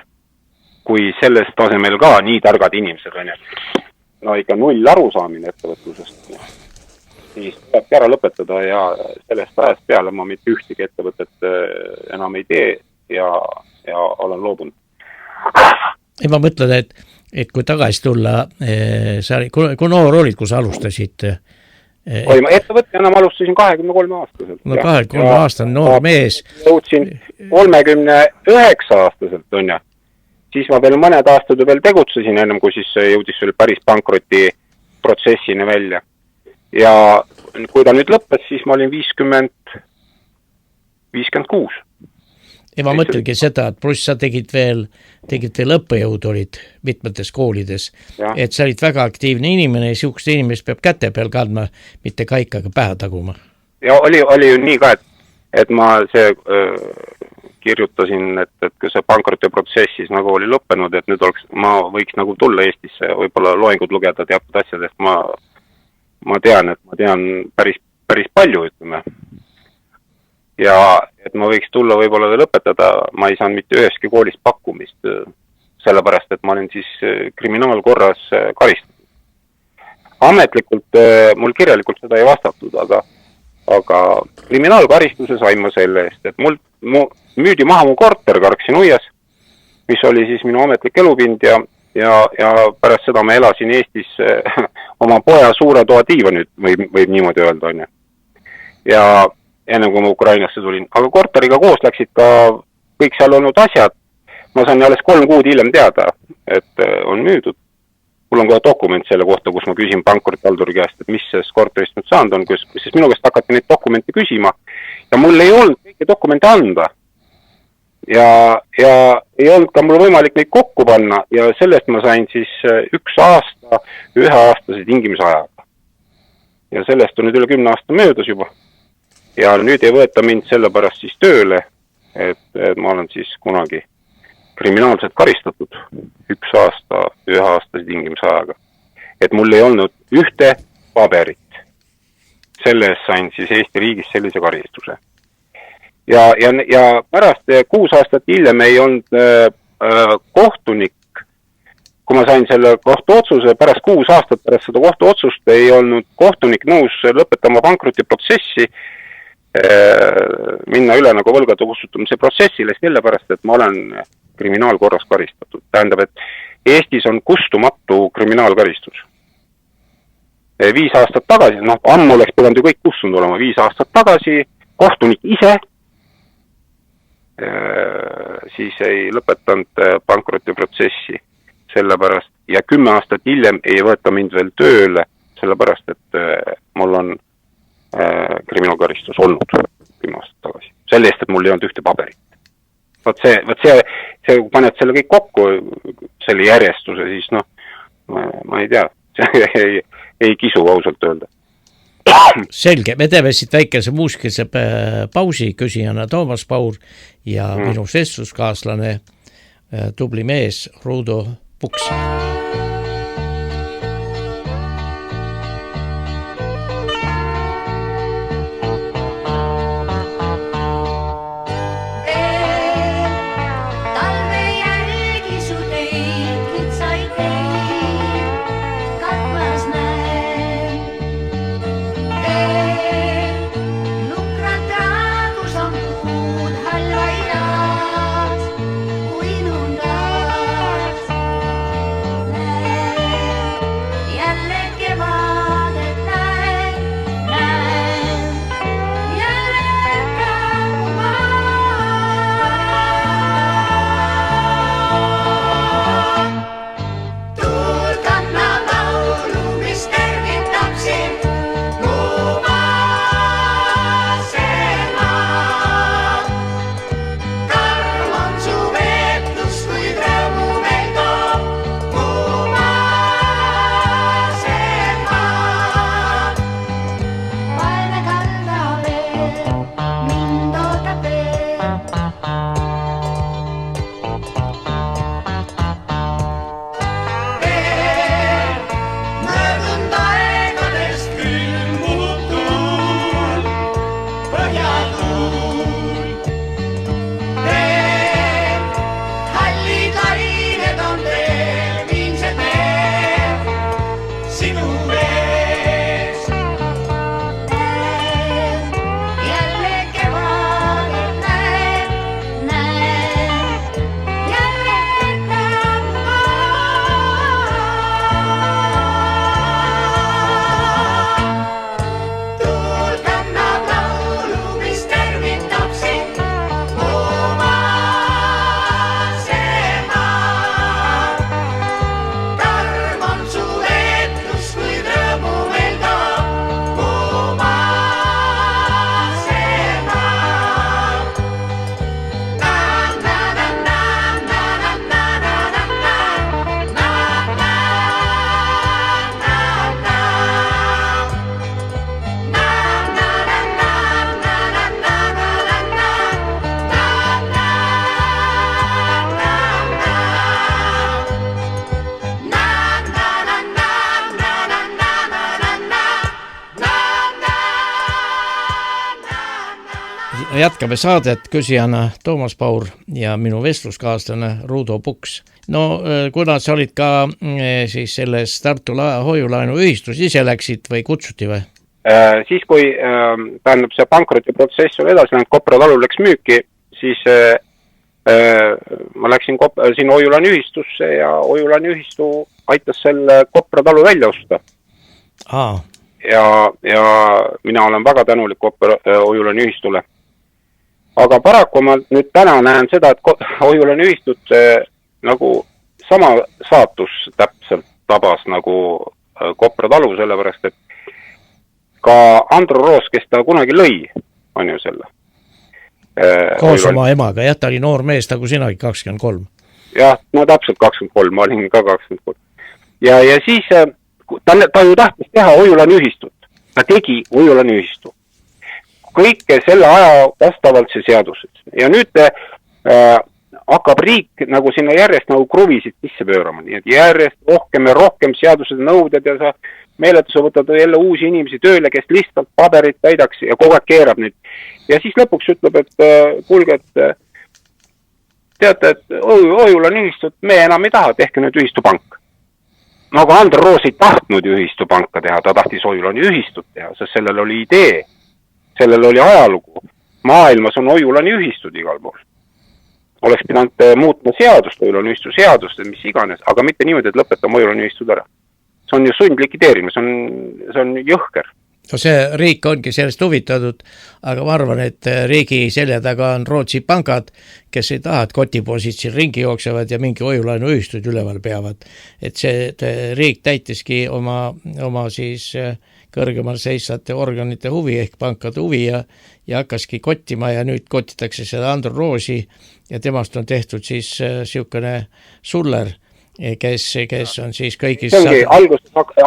kui sellest tasemel ka nii targad inimesed on, no ikka null arusaamine ettevõtlusest, siis peabki ära lõpetada ja sellest ajast peale ma mitte ühtegi ettevõtet enam ei tee ja olen loobunud. Ma mõtlen, et kui tagasi tulla, kui noor olid, kui sa alustasid? Ettevõtjana ma alustasin 23 aastaselt. No 23 aastane noor mees. Jõudsin 39 aastaselt, on ja. Siis ma veel mõned aastad veel tegutsesin ennem, kui siis jõudis veel päris pankroti protsessini välja. Ja kui ta nüüd lõppes, siis ma olin 56. Ja ma mõtlengi seda, et pluss sa tegid veel õppejõud olid mitmetes koolides, et sa olid väga aktiivne inimene ja siukest inimest peab käte peal kandma, mitte kaikaga pähe taguma. Ja oli ju nii ka, et ma kirjutasin, et kui see pankroti protsessis nagu oli lõppenud, et nüüd ma võiks nagu tulla Eestisse, võib-olla loengud lugeda teatud asjadest, ma tean, et ma tean päris palju, ütleme. Ja et ma võiks tulla võib-olla lõpetada, ma ei saanud mitte üheski koolis pakkumist, sellepärast, et ma olen siis kriminaalkorras karistatud. Ametlikult mul kirjalikult seda ei vastatud, aga kriminaalkaristuse sain ma selle eest, et mul müüdi maha mu korter Karksi-Nuias, mis oli siis minu ametlik elupind ja pärast seda ma elasin Eestis oma poja suure toa diivanit, võib niimoodi öelda, on ju. Ja enne kui ma Ukrainasse tulin. Aga korteriga koos läksid ka kõik seal olnud asjad. Ma sain alles 3 kuud hiljem teada, et on müüdud. Mul on kohe dokument selle kohta, kus ma küsin pankrotihalduri käest, et mis sellest korterist nüüd saanud on, sest minu käest hakati neid dokumente küsima. Ja mul ei olnud kõiki dokumente anda. Ja ei olnud ka mul võimalik neid kokku panna ja sellest ma sain siis 1 aasta, 1 aastase tingimusajaga. Ja sellest on nüüd üle 10 aasta möödas juba. Ja nüüd ei võeta mind sellepärast siis tööle, et ma olen siis kunagi kriminaalselt karistatud 1 aasta, 1 aastase tingimusajaga. Et mul ei olnud ühte paberit. Selle eest sain siis Eesti riigis sellise karistuse. Ja pärast 6 aastat hiljem ei olnud kohtunik, kui ma sain selle kohtuotsuse, pärast 6 aastat pärast seda kohtuotsust ei olnud kohtunik nõus lõpetama pankrotiprotsessi, minna üle nagu võlgade kustutamise protsessile, sellepärast, et ma olen kriminaalkorras karistatud. Tähendab, et Eestis on kustumatu kriminaalkaristus. 5 aastat tagasi, ammu oleks pidanud ju kõik kustunud olema, 5 aastat tagasi kohtunik ise siis ei lõpetanud pankrotiprotsessi sellepärast ja 10 aastat hiljem ei võeta mind veel tööle, sellepärast et mul on kriminaalkaristus olnud 10 aastat tagasi. Selle eest, et mul ei olnud ühte paberit. Võt see, kui paned selle kõik kokku, selle järjestuse, siis ma ei tea, see ei kisu ausalt öelda. Selge, me teeme siit väikese muusikese pausi, küsijana Toomas Paur ja minu vestluskaaslane, tubli mees Ruudo Puks. Jätkame saadet, küsijana Toomas Paur ja minu vestluskaaslane Ruudo Puks. Kuna sa olid ka siis selles Tartu hoiulaenu ühistus, ise läksid või kutsuti või? Siis kui tähendab see pankrotiprotsess oli edasi läinud, Kopra talu läks müüki, siis ma läksin siin hoiulaenu ühistusse ja hoiulaenu ühistu aitas selle Kopra talu välja osta. Ja mina olen väga tänulik hoiulaenu ühistule. Aga paraku ma nüüd täna näen seda, et hoiulaenu ühistut nagu sama saatus täpselt tabas nagu Kopra talu, sellepärast, et ka Andro Roos, kes ta kunagi lõi, on ju selle. Koos oma emaga, jah, ta oli noor mees, nagu sinagi 23. Jah, no täpselt 23, ma olin ka 23. Ja siis ta ju tahtis teha hoiulaenu ühistut. Ta tegi hoiulaenu ühistu. Kõike selle aja vastavalt see seadused. Ja nüüd hakkab riik nagu sinna järjest nagu kruvisid sisse pöörama. Nii et järjest rohkem ja rohkem seadused nõuded ja sa meeletusse võtad jälle uusi inimesi tööle, kes lihtsalt paberit täidaks ja kogu aeg keerab neid. Ja siis lõpuks ütleb, et kuulge, et teate, et hoiulaenu ühistut me enam ei taha, tehke nüüd ühistupank. Aga Andro Roos ei tahtnud ühistupanka teha, ta tahtis hoiulaenu ühistut teha, sest sellel oli idee. Sellel oli ajalugu. Maailmas on hoiulaenu ühistud igal pool. oleks pidanud muutma seadust, hoiu-laenuühistu seadust, mis iganes, aga mitte niimoodi, et lõpetama hoiu-laenuühistud ära. See on ju sundlikvideerimine, see on jõhker. No see riik ongi sellest huvitatud, aga ma arvan, et riigi selja taga on Rootsi pangad, kes ei taha, et kotipoisid siin ringi jooksevad ja mingi hoiu-laenuühistud üleval peavad. Et see riik täitiski oma siis kõrgemal seisvate organite huvi ehk pankade huvi ja hakkaski kottima ja nüüd kotitakse seda Andro Roosi ja temast on tehtud siis siukene suller, kes on siis kõigis... See ongi,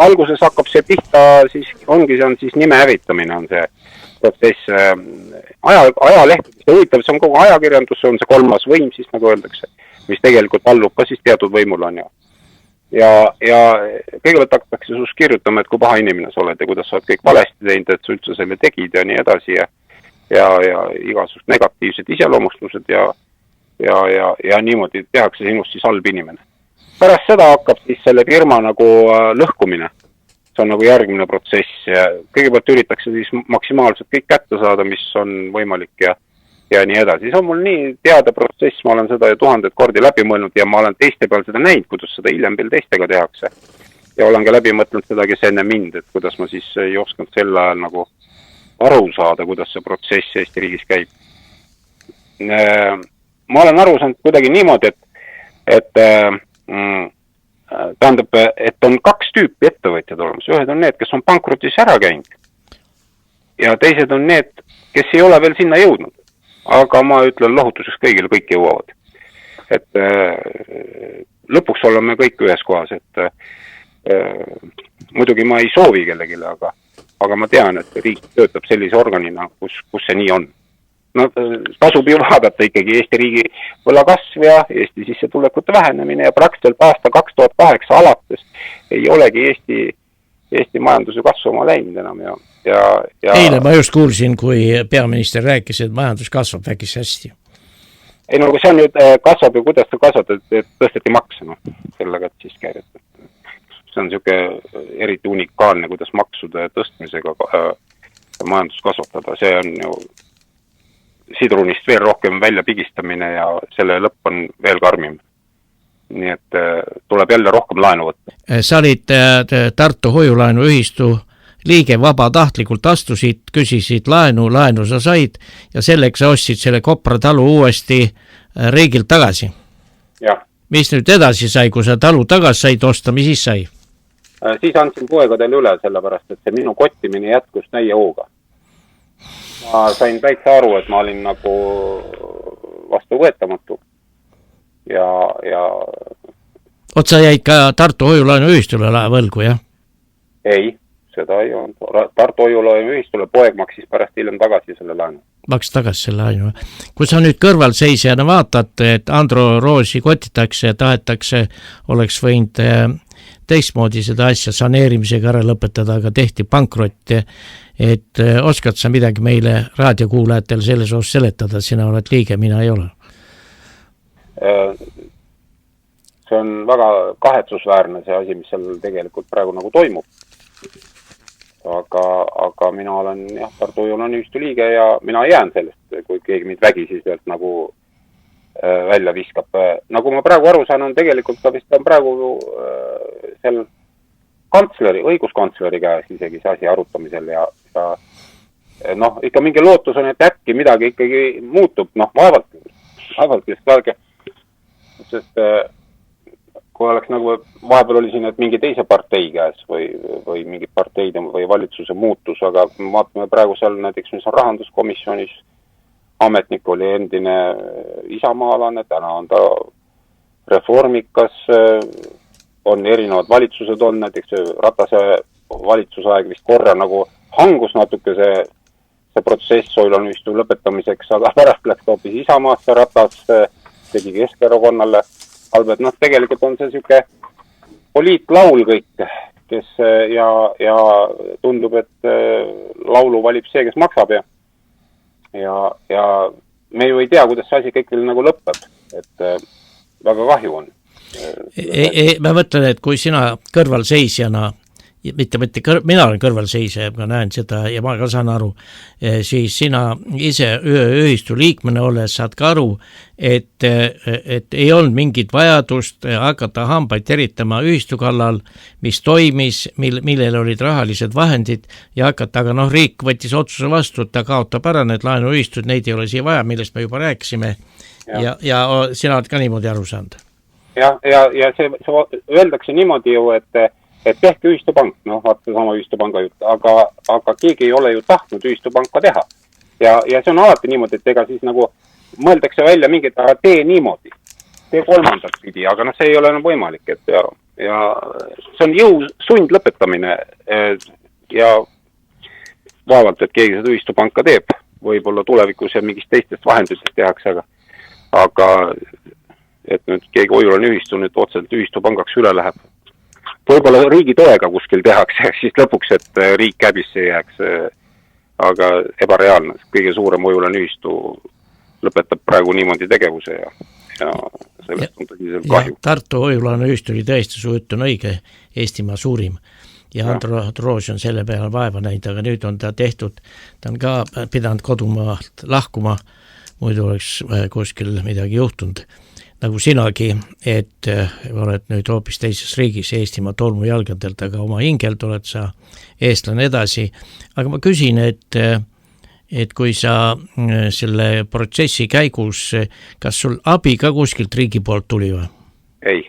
alguses hakkab see pihta, siis ongi, see on siis nime hävitamine on see protsess. Ajalehtedest ja huvitav, see on kogu ajakirjandus, see on see kolmas võim, siis nagu öeldakse, mis tegelikult allub ka siis teatud võimul on ju. Ja kõigepealt hakatakse sus kirjutama, et kui paha inimene sa oled ja kuidas sa oled kõik valesti teinud, et sa üldse selle tegid ja nii edasi ja igasugust negatiivsed iseloomustused ja niimoodi tehakse sinust siis halb inimene. Pärast seda hakkab siis selle firma nagu lõhkumine. See on nagu järgmine protsess ja kõigepealt üritakse siis maksimaalselt kõik kätte saada, mis on võimalik ja nii edasi. See on mul nii teada protsess, ma olen seda 1000 kordi läbi mõelnud ja ma olen teiste peal seda näinud, kuidas seda hiljem veel teistega tehakse. Ja olen ka läbi mõtlenud seda, kes enne mind, et kuidas ma siis ei osanud sel ajal nagu aru saada, kuidas see protsess Eesti riigis käib. Ma olen aru saanud kuidagi niimoodi, et tähendab, et on kaks tüüpi ettevõtjad olemas. Ühed on need, kes on pankrotis ära käinud ja teised on need, kes ei ole veel sinna jõudnud. Aga ma ütlen lohutuseks kõigile, kõik jõuavad. Et lõpuks oleme kõik ühes kohas, et muidugi ma ei soovi kellegile, aga ma tean, et riik töötab sellise organina, kus see nii on. No, tasub ju vaadata ikkagi Eesti riigi võlakasv ja Eesti sissetulekute vähenemine ja praktiliselt aasta 2008 alates ei olegi Eesti majanduse kasvama läinud enam ja... Eile ma just kuulsin, kui peaminister rääkis, et majandus kasvab vägis hästi. Ei no, kui see on nüüd kasvab ja kuidas ta kasvab, et tõsteti makse, sellega, et siis käib. See on siuke eriti unikaalne, kuidas maksude tõstmisega majandus kasvatada, see on ju sidrunist veel rohkem välja pigistamine ja selle lõpp on veel karmim. Nii et tuleb jälle rohkem laenu võtta. Sa olid Tartu hoiu-laenuühistu liige, vabatahtlikult astusid, küsisid laenu sa said ja selleks sa ostsid selle Kopra talu uuesti riigilt tagasi. Ja. Mis nüüd edasi sai, kui sa talu tagasi said osta, mis siis sai? Siis andsin poegadele üle, sellepärast, et see minu kottimine jätkus täie hooga. Ma sain täitsa aru, et ma olin nagu vastu võetamatu ja... Otsa jäid ka Tartu hoiu-laenuühistule võlgu, jah? Ei, seda ei olnud. Tartu hoiu-laenuühistule poeg maksis pärast hiljem tagasi selle laenu. Maksis tagasi selle laenu. Kui sa nüüd kõrvalseisjana vaatad, et Andro Roosi kotitakse ja tahetakse, oleks võinud teistmoodi seda asja saneerimisega ära lõpetada, aga tehti pankrott, et oskad sa midagi meile raadiokuulajatel selles osas seletada, sina oled liige, mina ei ole? See on väga kahetsusväärne see asi, mis seal tegelikult praegu nagu toimub. Aga mina olen Tartu hoiu-laenuühistu liige ja mina jään sellest, kui keegi mind vägisi sealt nagu välja viskab. Nagu ma praegu aru saan, on tegelikult ka vist on praegu seal õiguskantsleri käes isegi see asi arutamisel ja ikka mingi lootus on, et äkki midagi ikkagi muutub, vaevalt sest kui oleks nagu vahepeal oli siin, et mingi teise partei käes või mingi parteide või valitsuse muutus, aga vaatame praegu seal näiteks, mis on rahanduskomisjonis, ametnik oli endine isamaalane, täna on ta reformikas, on erinevad valitsused on, näiteks Ratase valitsusaeg vist korra nagu hangus natuke see protsess hoiu-laenuühistu lõpetamiseks, aga pärast läks hoopis Isamaasse, Ratas tegi Keskerakonnale halb, et tegelikult on see siuke poliitlaul kõik, kes ja tundub, et laulu valib see, kes maksab ja me ju ei tea, kuidas see asi kõik veel nagu lõpeb, et väga kahju on. Ma mõtlen, et kui sina kõrvalseisjana mina olen kõrvalseisja, ma näen seda ja ma ka saan aru, siis sina ise ühistu liikmena olles saad ka aru, et ei olnud mingit vajadust hakata hambaid teritama ühistu kallal, mis toimis, millel olid rahalised vahendid ja hakata, aga riik võttis otsuse vastu, et ta kaotab ära need laenuühistud, neid ei ole siia vaja, millest me juba rääkisime ja sina oled ka niimoodi aru saanud. Ja see öeldakse niimoodi ju, et tehke ühistupank, vaata sama ühistupanga jutt, aga keegi ei ole ju tahtnud ühistupanka teha. Ja see on alati niimoodi, et ega siis nagu mõeldakse välja mingit, aga tee niimoodi, tee kolmandat pidi, aga see ei ole enam võimalik, et ja see on jõu sund lõpetamine ja vaevalt, et keegi seda ühistupanka teeb, võib-olla tulevikus ja mingist teistest vahendusest tehakse, aga et nüüd keegi Oiulane ühistu nüüd otseselt ühistupangaks üle läheb. Võib-olla riigi toega kuskil tehakse, siis lõpuks, et riik käbisse jääks, aga ebareaalne. Kõige suurem Oiulane ühistu lõpetab praegu niimoodi tegevuse ja sellest on tõsiselt kahju. Tartu Oiulane ühistu oli tõesti, su jutt on õige, Eestimaa suurim ja Andro Roos on selle peale vaeva näinud, aga nüüd on ta tehtud, ta on ka pidanud kodumaalt lahkuma, muidu oleks kuskil midagi juhtunud. Nagu sinagi, et oled nüüd hoopis teises riigis Eestimaa tolmujalgadelt, aga oma hingelt oled sa eestlane edasi. Aga ma küsin, et kui sa selle protsessi käigus, kas sul abi ka kuskilt riigi poolt tuli või? Ei.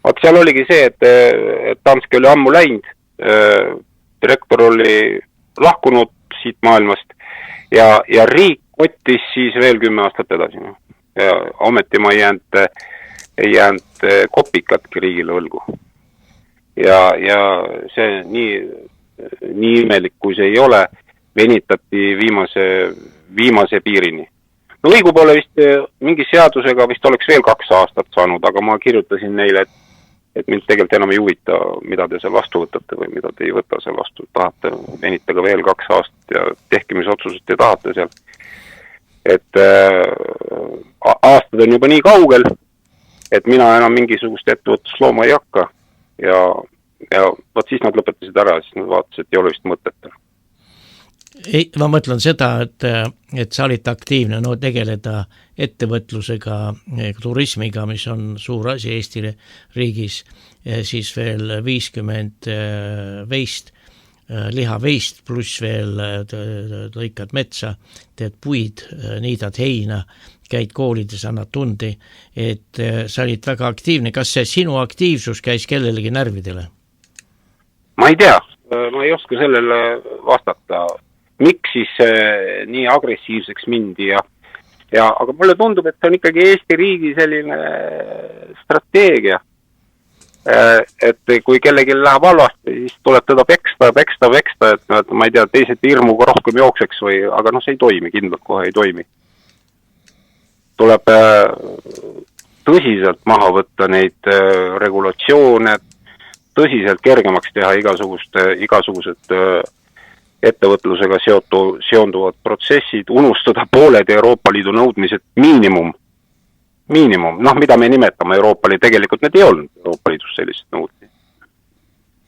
Vaat seal oligi see, et Danske oli ammu läinud, direktor oli lahkunud siit maailmast ja riik võttis siis veel 10 aastat edasi. Ja ometi ma ei jäänud kopikatki riigile võlgu. Ja see nii imelik, kui see ei ole, venitati viimase piirini. No õigupoole vist mingi seadusega vist oleks veel 2 aastat saanud, aga ma kirjutasin neile, et mind tegelikult enam ei huvita, mida te seal vastu võtate või mida te ei võta seal vastu. Tahate venitada veel 2 aastat ja tehke mis otsused te tahate seal. Et aastad on juba nii kaugel, et mina enam mingisugust ettevõtluslooma ei hakka ja võt siis nad lõpetasid ära, siis nad vaatasid, et ei ole vist mõtet. Ei, ma mõtlen seda, et sa olid aktiivne tegeleda ettevõtlusega, turismiga, mis on suur asi Eesti riigis, siis veel 50 veist, lihaveist pluss veel lõikad metsa, teed puid, niidad heina, käid koolides, annad tundi, et sa olid väga aktiivne. Kas see sinu aktiivsus käis kellelegi närvidele? Ma ei tea, ma ei oska sellele vastata. Miks siis nii agressiivseks mindi aga mulle tundub, et see on ikkagi Eesti riigi selline strateegia. Et kui kellelgi läheb halvasti, siis tuleb teda peksta, et ma ei tea, teised hirmuga rohkem jookseks aga see ei toimi, kindlalt kohe ei toimi. Tuleb tõsiselt maha võtta neid regulatsioone, tõsiselt kergemaks teha igasugused ettevõtlusega seonduvad protsessid, unustada pooled Euroopa Liidu nõudmised miinimum, mida me nimetame Euroopa Liidu, tegelikult need ei olnud Euroopa Liidus sellised nõudmised.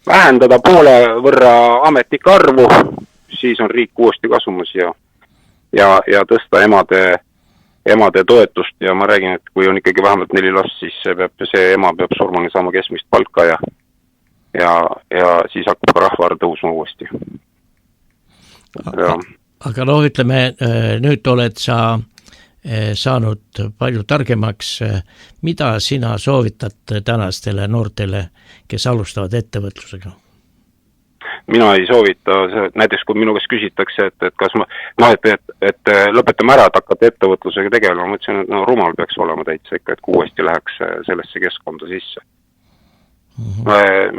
Vähendada poole võrra ametnike arvu, siis on riik uuesti kasumas ja tõsta emade toetust ja ma räägin, et kui on ikkagi vähemalt 4 last, siis see ema peab surmani saama keskmist palka ja siis hakkab ka rahvaarv tõusma uuesti. Aga ütleme, nüüd oled sa saanud palju targemaks, mida sina soovitad tänastele noortele, kes alustavad ettevõtlusega? Mina ei soovita, näiteks kui minu käest küsitakse, et kas et lõpetame ära, et hakkate ettevõtlusega tegelema, ma mõtlesin, et rumal peaks olema täitsa ikka, et kui uuesti läheks sellesse keskkonda sisse.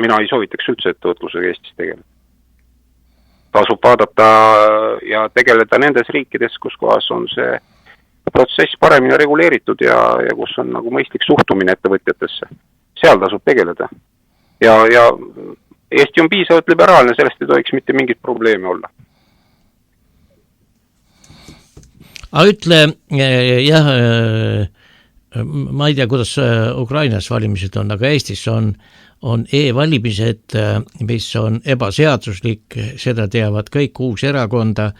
Mina ei soovitaks üldse ettevõtlusega Eestis tegeleda. Tasub vaadata ja tegeleda nendes riikides, kus kohas on see protsess paremini reguleeritud ja kus on nagu mõistlik suhtumine ettevõtjatesse. Seal tasub tegeleda. Ja Eesti on piisavalt liberaalne, sellest ei tohiks mitte mingit probleemi olla. Aga ütle, ma ei tea, kuidas Ukrainas valimised on, aga Eestis on e-valimised, mis on ebaseaduslik, seda teavad kõik 6 erakonda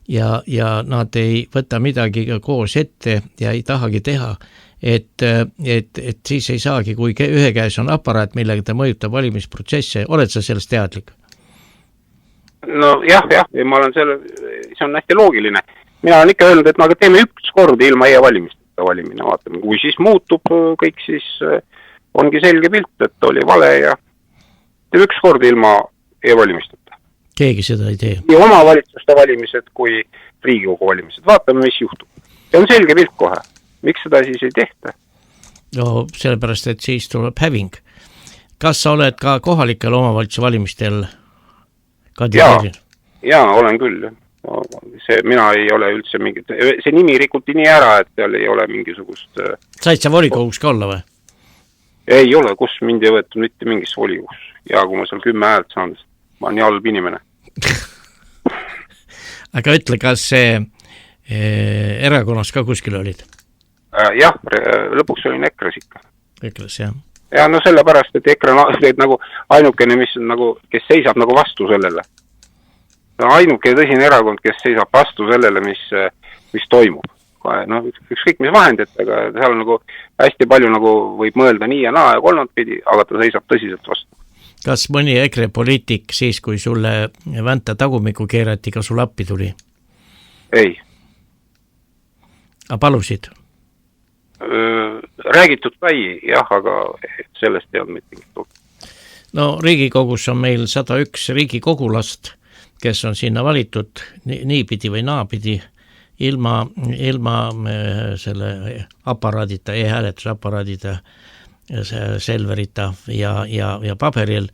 ja nad ei võta midagi koos ette ja ei tahagi teha, et siis ei saagi, kui ühe käes on aparaat, millega ta mõjutab valimisprotsesse, oled sa sellest teadlik? No jah, ma olen see on hästi loogiline. Mina olen ikka öelnud, et me teeme üks kord ilma e-valimisteta valimine, vaatame. Kui siis muutub kõik, siis ongi selge pilt, et oli vale ja teeme üks kord ilma e-valimisteta. Keegi seda ei tee. Nii omavalitsuste valimised kui Riigikogu valimised. Vaatame, mis juhtub. See on selge pilt kohe. Miks seda siis ei tehta? No sellepärast, et siis tuleb häving. Kas sa oled ka kohalikel omavalitsuse valimistel kandideerinud? Jaa, olen küll. Mina ei ole üldse mingit, see nimi rikuti nii ära, et seal ei ole mingisugust... Said sa volikogus ka olla või? Ei ole, kus mind ei võetud mitte mingis volikogus. Ja kui ma seal 10 häält saan, ma olen nii halb inimene. Aga ütle, kas see erakonnas ka kuskil olid? Jah, lõpuks olin EKRE-s ikka. EKRE-s, jah. Ja no sellepärast, et EKRE on nagu ainukene, mis on nagu, kes seisab nagu vastu sellele. Ainuke tõsine erakond, kes seisab vastu sellele, mis toimub. No, ükskõik mis vahenditega, seal on nagu hästi palju nagu võib mõelda nii ja naa ja kolmand pidi, aga ta seisab tõsiselt vastu. Kas mõni EKRE poliitik siis, kui sulle vänta tagumiku keerati, ka sul appi tuli? Ei. A palusid? Räägitud sai, jah, aga sellest ei olnud mitte mingit. No Riigikogus on meil 101 riigikogulast, kes on sinna valitud niipidi või naapidi, ilma selle aparaadita, e-hääletusaparaadita, selverita ja paberil.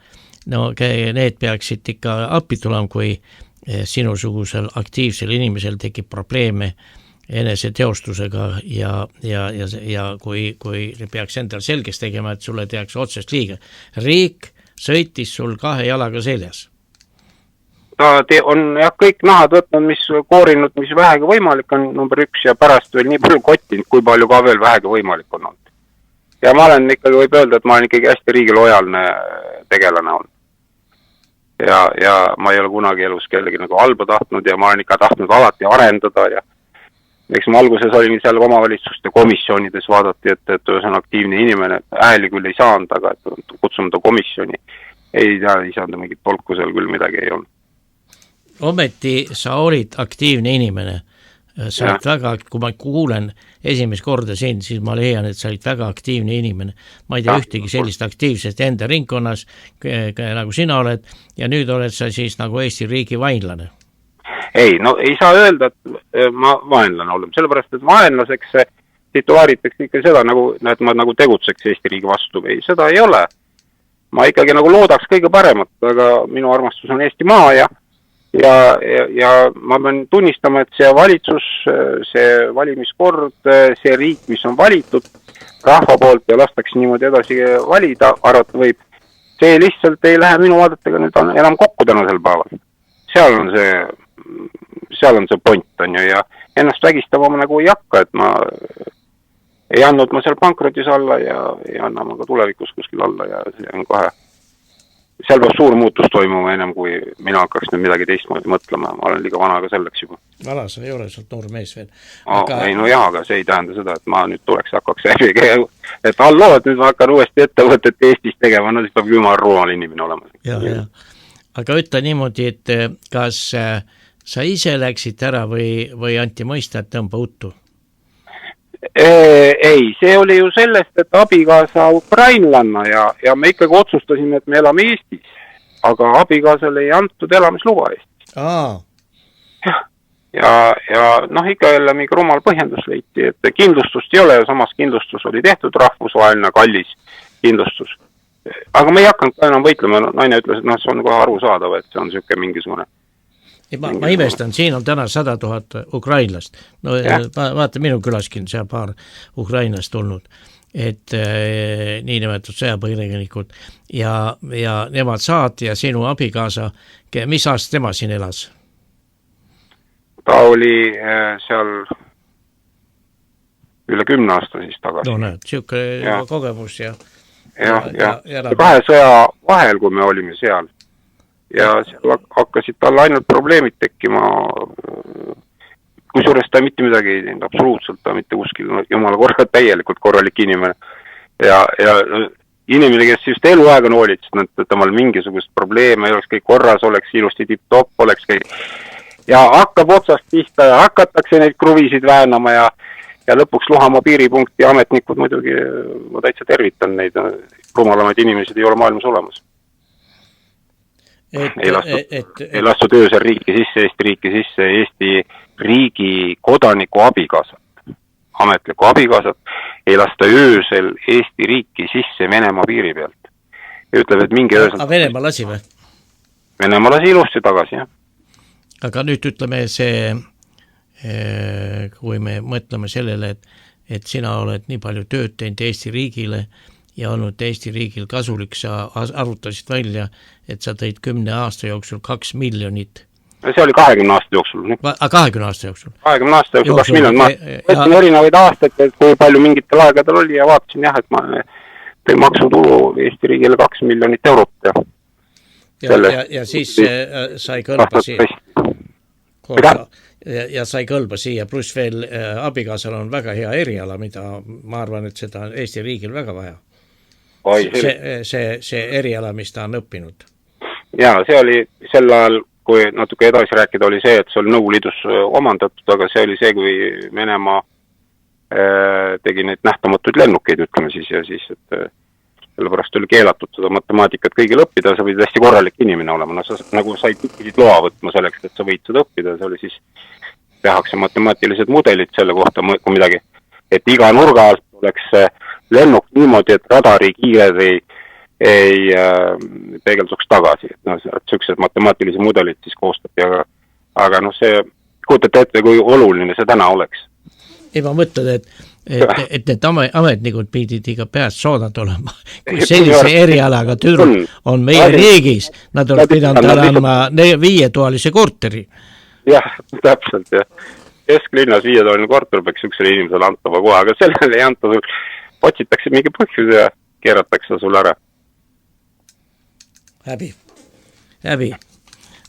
No need peaksid ikka appi tulema, kui sinusugusel aktiivsel inimesel tekib probleeme enese teostusega ja kui peaks endal selgeks tegema, et sulle tehakse otsest liiga. Riik sõitis sul 2 jalaga seljas. Ta on jah, kõik nahad võtnud, mis koorinud, mis vähegi võimalik on, number 1 ja pärast veel nii palju kottinud, kui palju ka veel vähegi võimalik on olnud. Ja ma olen ikkagi, võib öelda, et ma olen ikkagi hästi riigilojaalne tegelane olnud. Ja ma ei ole kunagi elus kellegi nagu halba tahtnud ja ma olen ikka tahtnud alati arendada ja eks ma alguses olin seal omavalitsuste komisjonides vaadati, et see on aktiivne inimene, hääli küll ei saanud, aga kutsume ta komisjoni. Ei saanud mingit tolku seal küll midagi ei olnud. Ometi sa olid aktiivne inimene. Sa olid väga, kui ma kuulen esimest korda siin, siis ma leian, et sa olid väga aktiivne inimene. Ma ei tea ühtegi sellist aktiivsest enda ringkonnas, nagu sina oled, ja nüüd oled sa siis nagu Eesti riigi vaenlane. Ei, no ei saa öelda, et ma vaenlane olen, sellepärast, et vaenlaseks situaaritakse ikka seda, et ma nagu tegutseks Eesti riigi vastu või seda ei ole. Ma ikkagi nagu loodaks kõige paremat, aga minu armastus on Eesti maa ja ma pean tunnistama, et see valitsus, see valimiskord, see riik, mis on valitud rahva poolt ja lastakse niimoodi edasi valida, arvata võib, see lihtsalt ei lähe minu vaadetega nüüd enam kokku tänasel päeval. Seal on see point, on ju, ja ennast vägistama ma nagu ei hakka, et ma ei andnud ma seal pankrotis alla ja ei anna ma ka tulevikus kuskil alla ja see on kohe seal peab suur muutus toimuma ennem, kui mina hakkaks nüüd midagi teistmoodi mõtlema. Ma olen liiga vana ka selleks juba. Vana sa ei ole, sul noor mees veel. Ei, no jah, aga see ei tähenda seda, et ma nüüd tuleks hakkaks et halloo, et nüüd ma hakkan uuesti ettevõtet Eestis tegema, no siis peab jumal ruumal inimene olema. Ja. Aga ütle niimoodi, et kas sa ise läksid ära või anti mõista, et tõmba uttu? Ei, see oli ju sellest, et abikaasa ukrainlanna ja me ikkagi otsustasime, et me elame Eestis, aga abikaasale ei antud elamisluba Eestis. Ja noh, ikka jälle mingi rumal põhjendus leiti, et kindlustust ei ole ja samas kindlustus oli tehtud rahvusvaheline kallis kindlustus. Aga me ei hakanud enam võitlema, naine ütles, et see on kohe arusaadav, et see on selline mingisugune. Ma imestan, siin on täna 100 000 ukrainlast. No vaata, minu külaskin seal paar ukrainlast tulnud, et nii nimetatud sõjapõgenikud ja nemad saad ja sinu abikaasa, mis aasta tema siin elas? Ta oli seal üle 10 aasta siis tagasi. No näed, siuke kogemus ja kahe sõja vahel, kui me olime seal ja seal hakkasid talle ainult probleemid tekkima, kusjuures ta mitte midagi ei teinud, absoluutselt ta mitte kuskil, jumala täielikult korralik inimene ja inimene, kes just eluaeg on hoolitsenud, et temal mingisugust probleeme ei oleks, kõik korras, oleks ilusti tipp-topp, oleks kõik ja hakkab otsast pihta ja hakatakse neid kruvisid väänama ja lõpuks Luhamaa piiripunkti ametnikud muidugi, ma täitsa tervitan neid, rumalamaid inimesed ei ole maailmas olemas. Ei lastud öösel riiki sisse, Eesti riigi kodaniku abikaasat, ametliku abikaasat, ei lasta öösel Eesti riiki sisse Venemaa piiri pealt. Ja ütleb, et mingi öösel... Aga Venemaa lasi või? Venemaa lasi ilusti tagasi, jah. Aga nüüd ütleme see, kui me mõtleme sellele, et sina oled nii palju tööd teinud Eesti riigile ja olnud Eesti riigil kasulik, sa arvutasid välja, et sa tõid 10 aasta jooksul 2 miljonit. See oli 20 aasta jooksul. 20 aasta jooksul? 20 aasta jooksul 2 miljonit. Ma võtsin erinevaid aastaid, et kui palju mingitel aegadel oli ja vaatasin jah, et ma tõin maksutulu Eesti riigile 2 miljonit eurot. Ja siis sai kõlba siia. Ja sai kõlba siia, pluss veel abikaasal on väga hea eriala, mida ma arvan, et seda on Eesti riigil väga vaja. See eriala, mis ta on õppinud. Jaa, see oli sel ajal, kui natuke edasi rääkida, oli see, et see oli Nõukogude omandatud, aga see oli see, kui Venemaa tegi neid nähtamatuid lennukeid, ütleme siis, ja siis, et sellepärast oli keelatud seda matemaatikat kõigil õppida, sa võid hästi korralik inimene olema, no sa nagu said loa võtma selleks, et sa võid seda õppida, see oli siis, tehakse matemaatilised mudelid selle kohta, kui midagi, et iga nurga alt oleks lennuk niimoodi, et radari kiired ei peegelduks tagasi, et noh, sellised matemaatilisi mudelid siis koostab ja aga noh, see kujutate ette, kui oluline see täna oleks. Ei, ma mõtled, et need ametnikud pidid iga peast soodad olema. Kui sellise erialaga türl on meie riigis, nad oleks pidanud andma 5-toalise korteri. Jah, täpselt, jah. Kesklinnas 5-toaline korter peaks üksele inimesele antava kohe, aga sellele ei anta sul, otsitakse mingi põhjus ja keeratakse sul ära. Häbi.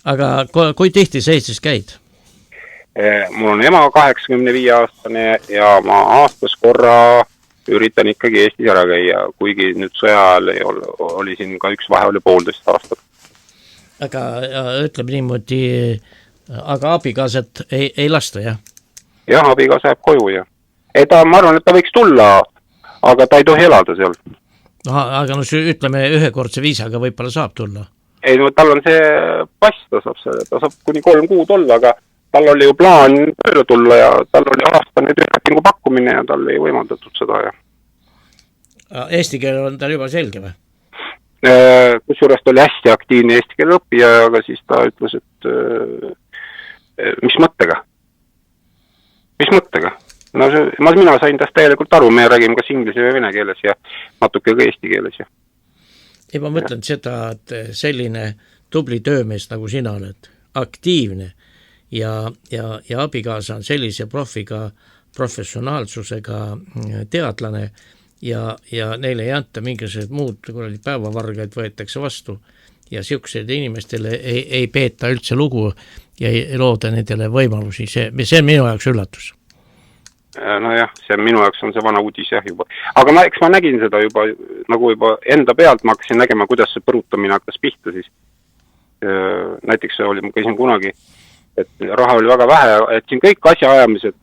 Aga kui tihti sa Eestis käid? Mul on ema 85-aastane ja ma aastas korra üritan ikkagi Eestis ära käia, kuigi nüüd sõja ajal oli siin ka üks vahe oli 1,5 aastat. Aga ütleme niimoodi, aga abikaasat ei lasta, jah? Jah, abikaasa jääb koju ja ma arvan, et ta võiks tulla, aga ta ei tohi elada seal. Aga no ütleme ühekordse viisaga võib-olla saab tulla? Ei, no tal on see pass, ta saab kuni 3 kuud olla, aga tal oli ju plaan tööle tulla ja tal oli aastane töölepingu pakkumine ja tal ei võimaldatud seda. Ja. Eesti keel on tal juba selge või? Kusjuures ta oli hästi aktiivne eesti keele õppija, aga siis ta ütles, et mis mõttega? No mina sain tast täielikult aru, me räägime kas inglise või vene keeles ja natuke ka eesti keeles. Ja. Ei, ma mõtlen seda, et selline tubli töömees nagu sina oled, aktiivne ja abikaasa on sellise professionaalsusega teadlane ja neile ei anta mingisugused muud päevavargaid võetakse vastu ja siuksed inimestele ei peeta üldse lugu ja ei looda nendele võimalusi. See on minu jaoks üllatus. No jah, see minu jaoks on see vana uudis jah juba. Aga eks ma nägin seda juba enda pealt, ma hakkasin nägema, kuidas see põrutamine hakkas pihta siis. Näiteks ma käisin kunagi, et raha oli väga vähe, et siin kõik asjaajamised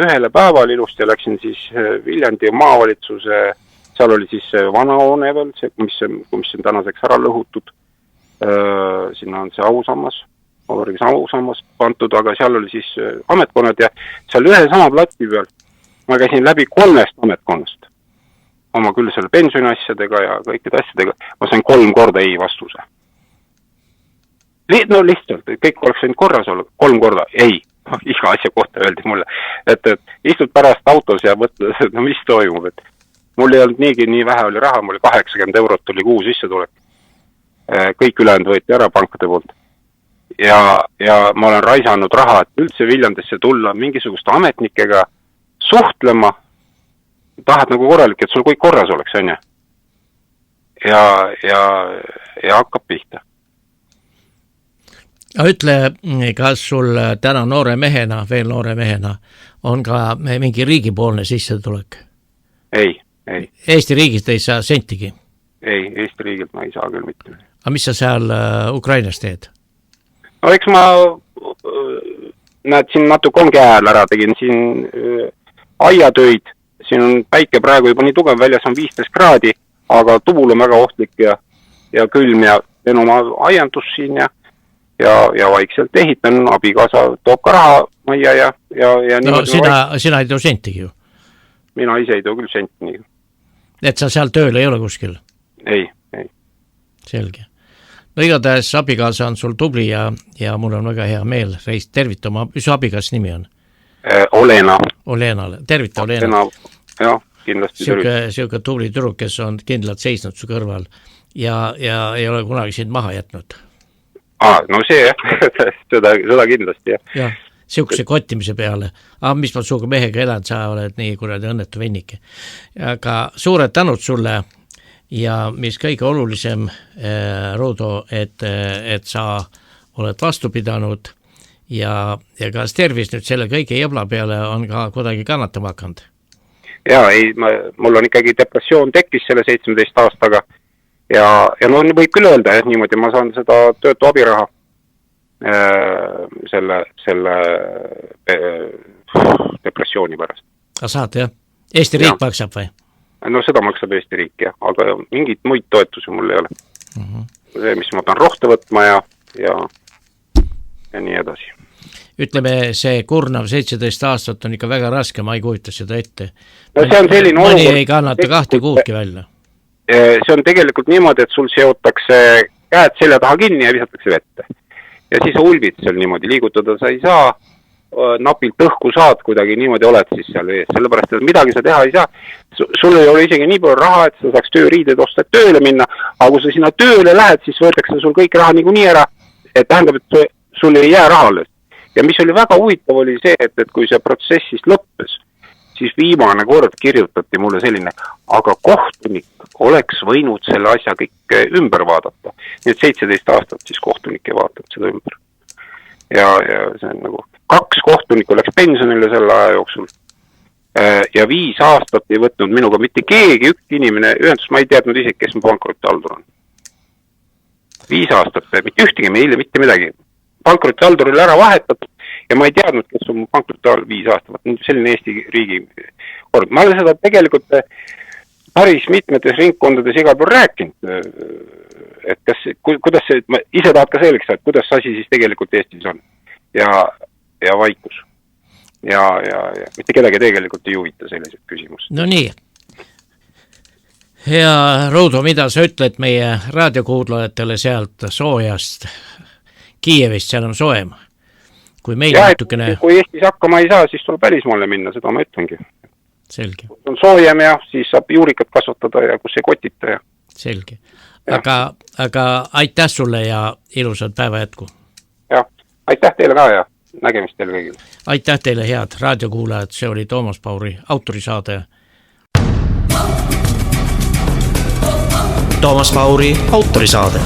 ühele päeval ilusti läksin siis Viljandi maavalitsuse, seal oli siis vana hoone veel, mis on tänaseks ära lõhutud, sinna on see ausammas, ausammas pantud, aga seal oli siis ametkonnad ja seal ühe sama platsi peal ma käisin läbi 3 ametkonnast, oma küll selle pensioniasjadega ja kõikide asjadega, ma sain 3 korda ei vastuse. No lihtsalt, kõik oleks võinud korras olla, 3 korda, ei, iga asja kohta öeldi mulle, et istud pärast autos ja mõtled, no mis toimub, et mul ei olnud nii vähe oli raha, mul oli 80 eurot oli kuu sissetulek, kõik ülejäänud võeti ära pankade poolt ja ma olen raisanud raha, et üldse Viljandisse tulla mingisuguste ametnikega suhtlema, tahad nagu korralik, et sul kõik korras oleks, on ju. Ja hakkab pihta. Ütle, kas sul täna noore mehena, veel noore mehena, on ka mingi riigipoolne sissetulek? Ei. Eesti riigist ei saa sentigi? Ei, Eesti riigilt ma ei saa küll mitte. Aga mis sa seal Ukrainas teed? No eks ma, näed, siin natuke on käel ära, tegin siin aiatöid, siin on päike praegu juba nii tugev, väljas on 15 kraadi, aga tuul on väga ohtlik ja külm ja teen oma aiandus siin ja vaikselt ehitan, abikaasa toob ka raha majja ja no sina ei too sentigi ju? Mina ise ei too küll senti nii. Et sa seal tööl ei ole kuskil? Ei. Selge. No igatahes abikaasa on sul tubli ja mul on väga hea meel reist tervitama. Mis abikaas nimi on? Olenale. Tervita Olena. Jah, kindlasti Siuke tubli tüdruk, kes on kindlalt seisnud su kõrval ja ei ole kunagi sind maha jätnud. No see seda kindlasti, jah. Jah, siukse kottimise peale. Mis ma suuga mehega elan, sa oled nii kuradi õnnetu vennike. Aga suured tänud sulle ja mis kõige olulisem, Ruudo, et sa oled vastu pidanud ja kas tervis nüüd selle kõige jõbla peale on ka kuidagi kannatama hakanud? Jaa, mul on ikkagi depressioon tekkis selle 17 aastaga ja no võib küll öelda, et niimoodi ma saan seda töötu abiraha selle depressiooni pärast. Aga saad, jah? Eesti riik maksab või? No seda maksab Eesti riik, jah, aga mingit muid toetusi mul ei ole. See, mis ma pean rohte võtma ja nii edasi. Ütleme, see kurnav 17 aastat on ikka väga raske, ma ei kujutta seda ette. No see on selline mõni ei kannata 2 kuudki välja. See on tegelikult niimoodi, et sul seotakse käed selja taha kinni ja visatakse vette. Ja siis ulbid seal niimoodi, liigutada sa ei saa, napilt õhku saad, kuidagi niimoodi oled siis seal ees, sellepärast, et midagi sa teha ei saa. Sul ei ole isegi nii palju raha, et sa saaks tööriided osta, et tööle minna, aga kui sa sinna tööle lähed, siis võetakse sul kõik raha niikuinii ära, et tähendab, et sul ei jää raha alles. Ja mis oli väga huvitav oli see, et kui see protsessis lõppes, siis viimane kord kirjutati mulle selline, aga kohtunik oleks võinud selle asja kõik ümber vaadata. Nii et 17 aastat siis kohtunik ei vaatanud seda ümber. Ja see on nagu 2 kohtunikku läks pensionile selle aja jooksul ja 5 aastat ei võtnud minuga mitte keegi, üks inimene ühendus, ma ei teadnud isegi, kes mu pankrotihaldur on. 5 aastat, mitte ühtegi meile, mitte midagi. Pankrotihaldur oli ära vahetatud ja ma ei teadnud, kes on mu pankrotihaldur 5 aastat. Selline Eesti riigi kord. Ma olen seda tegelikult päris mitmetes ringkondades igal pool rääkinud, et kuidas see, ma ise tahad ka selgeks, et kuidas asi siis tegelikult Eestis on. Ja vaikus. Ja mitte kedagi tegelikult ei huvita sellised küsimused. No nii. Hea Ruudo, mida sa ütled meie raadiokuudlajatele sealt soojast Kiievist, seal on soojem? Kui meil natukene... Kui Eestis hakkama ei saa, siis tuleb välismaale minna, seda ma ütlengi. Selge. On soojem ja siis saab juurikat kasvatada ja kus ei kotita. Ja... Selge. Aga aitäh sulle ja ilusat päeva jätku. Ja, aitäh teile ka ja nägemist teile kõigile. Aitäh teile, head raadiokuulajad, see oli Toomas Pauri autorisaade. Toomas Pauri autorisaade.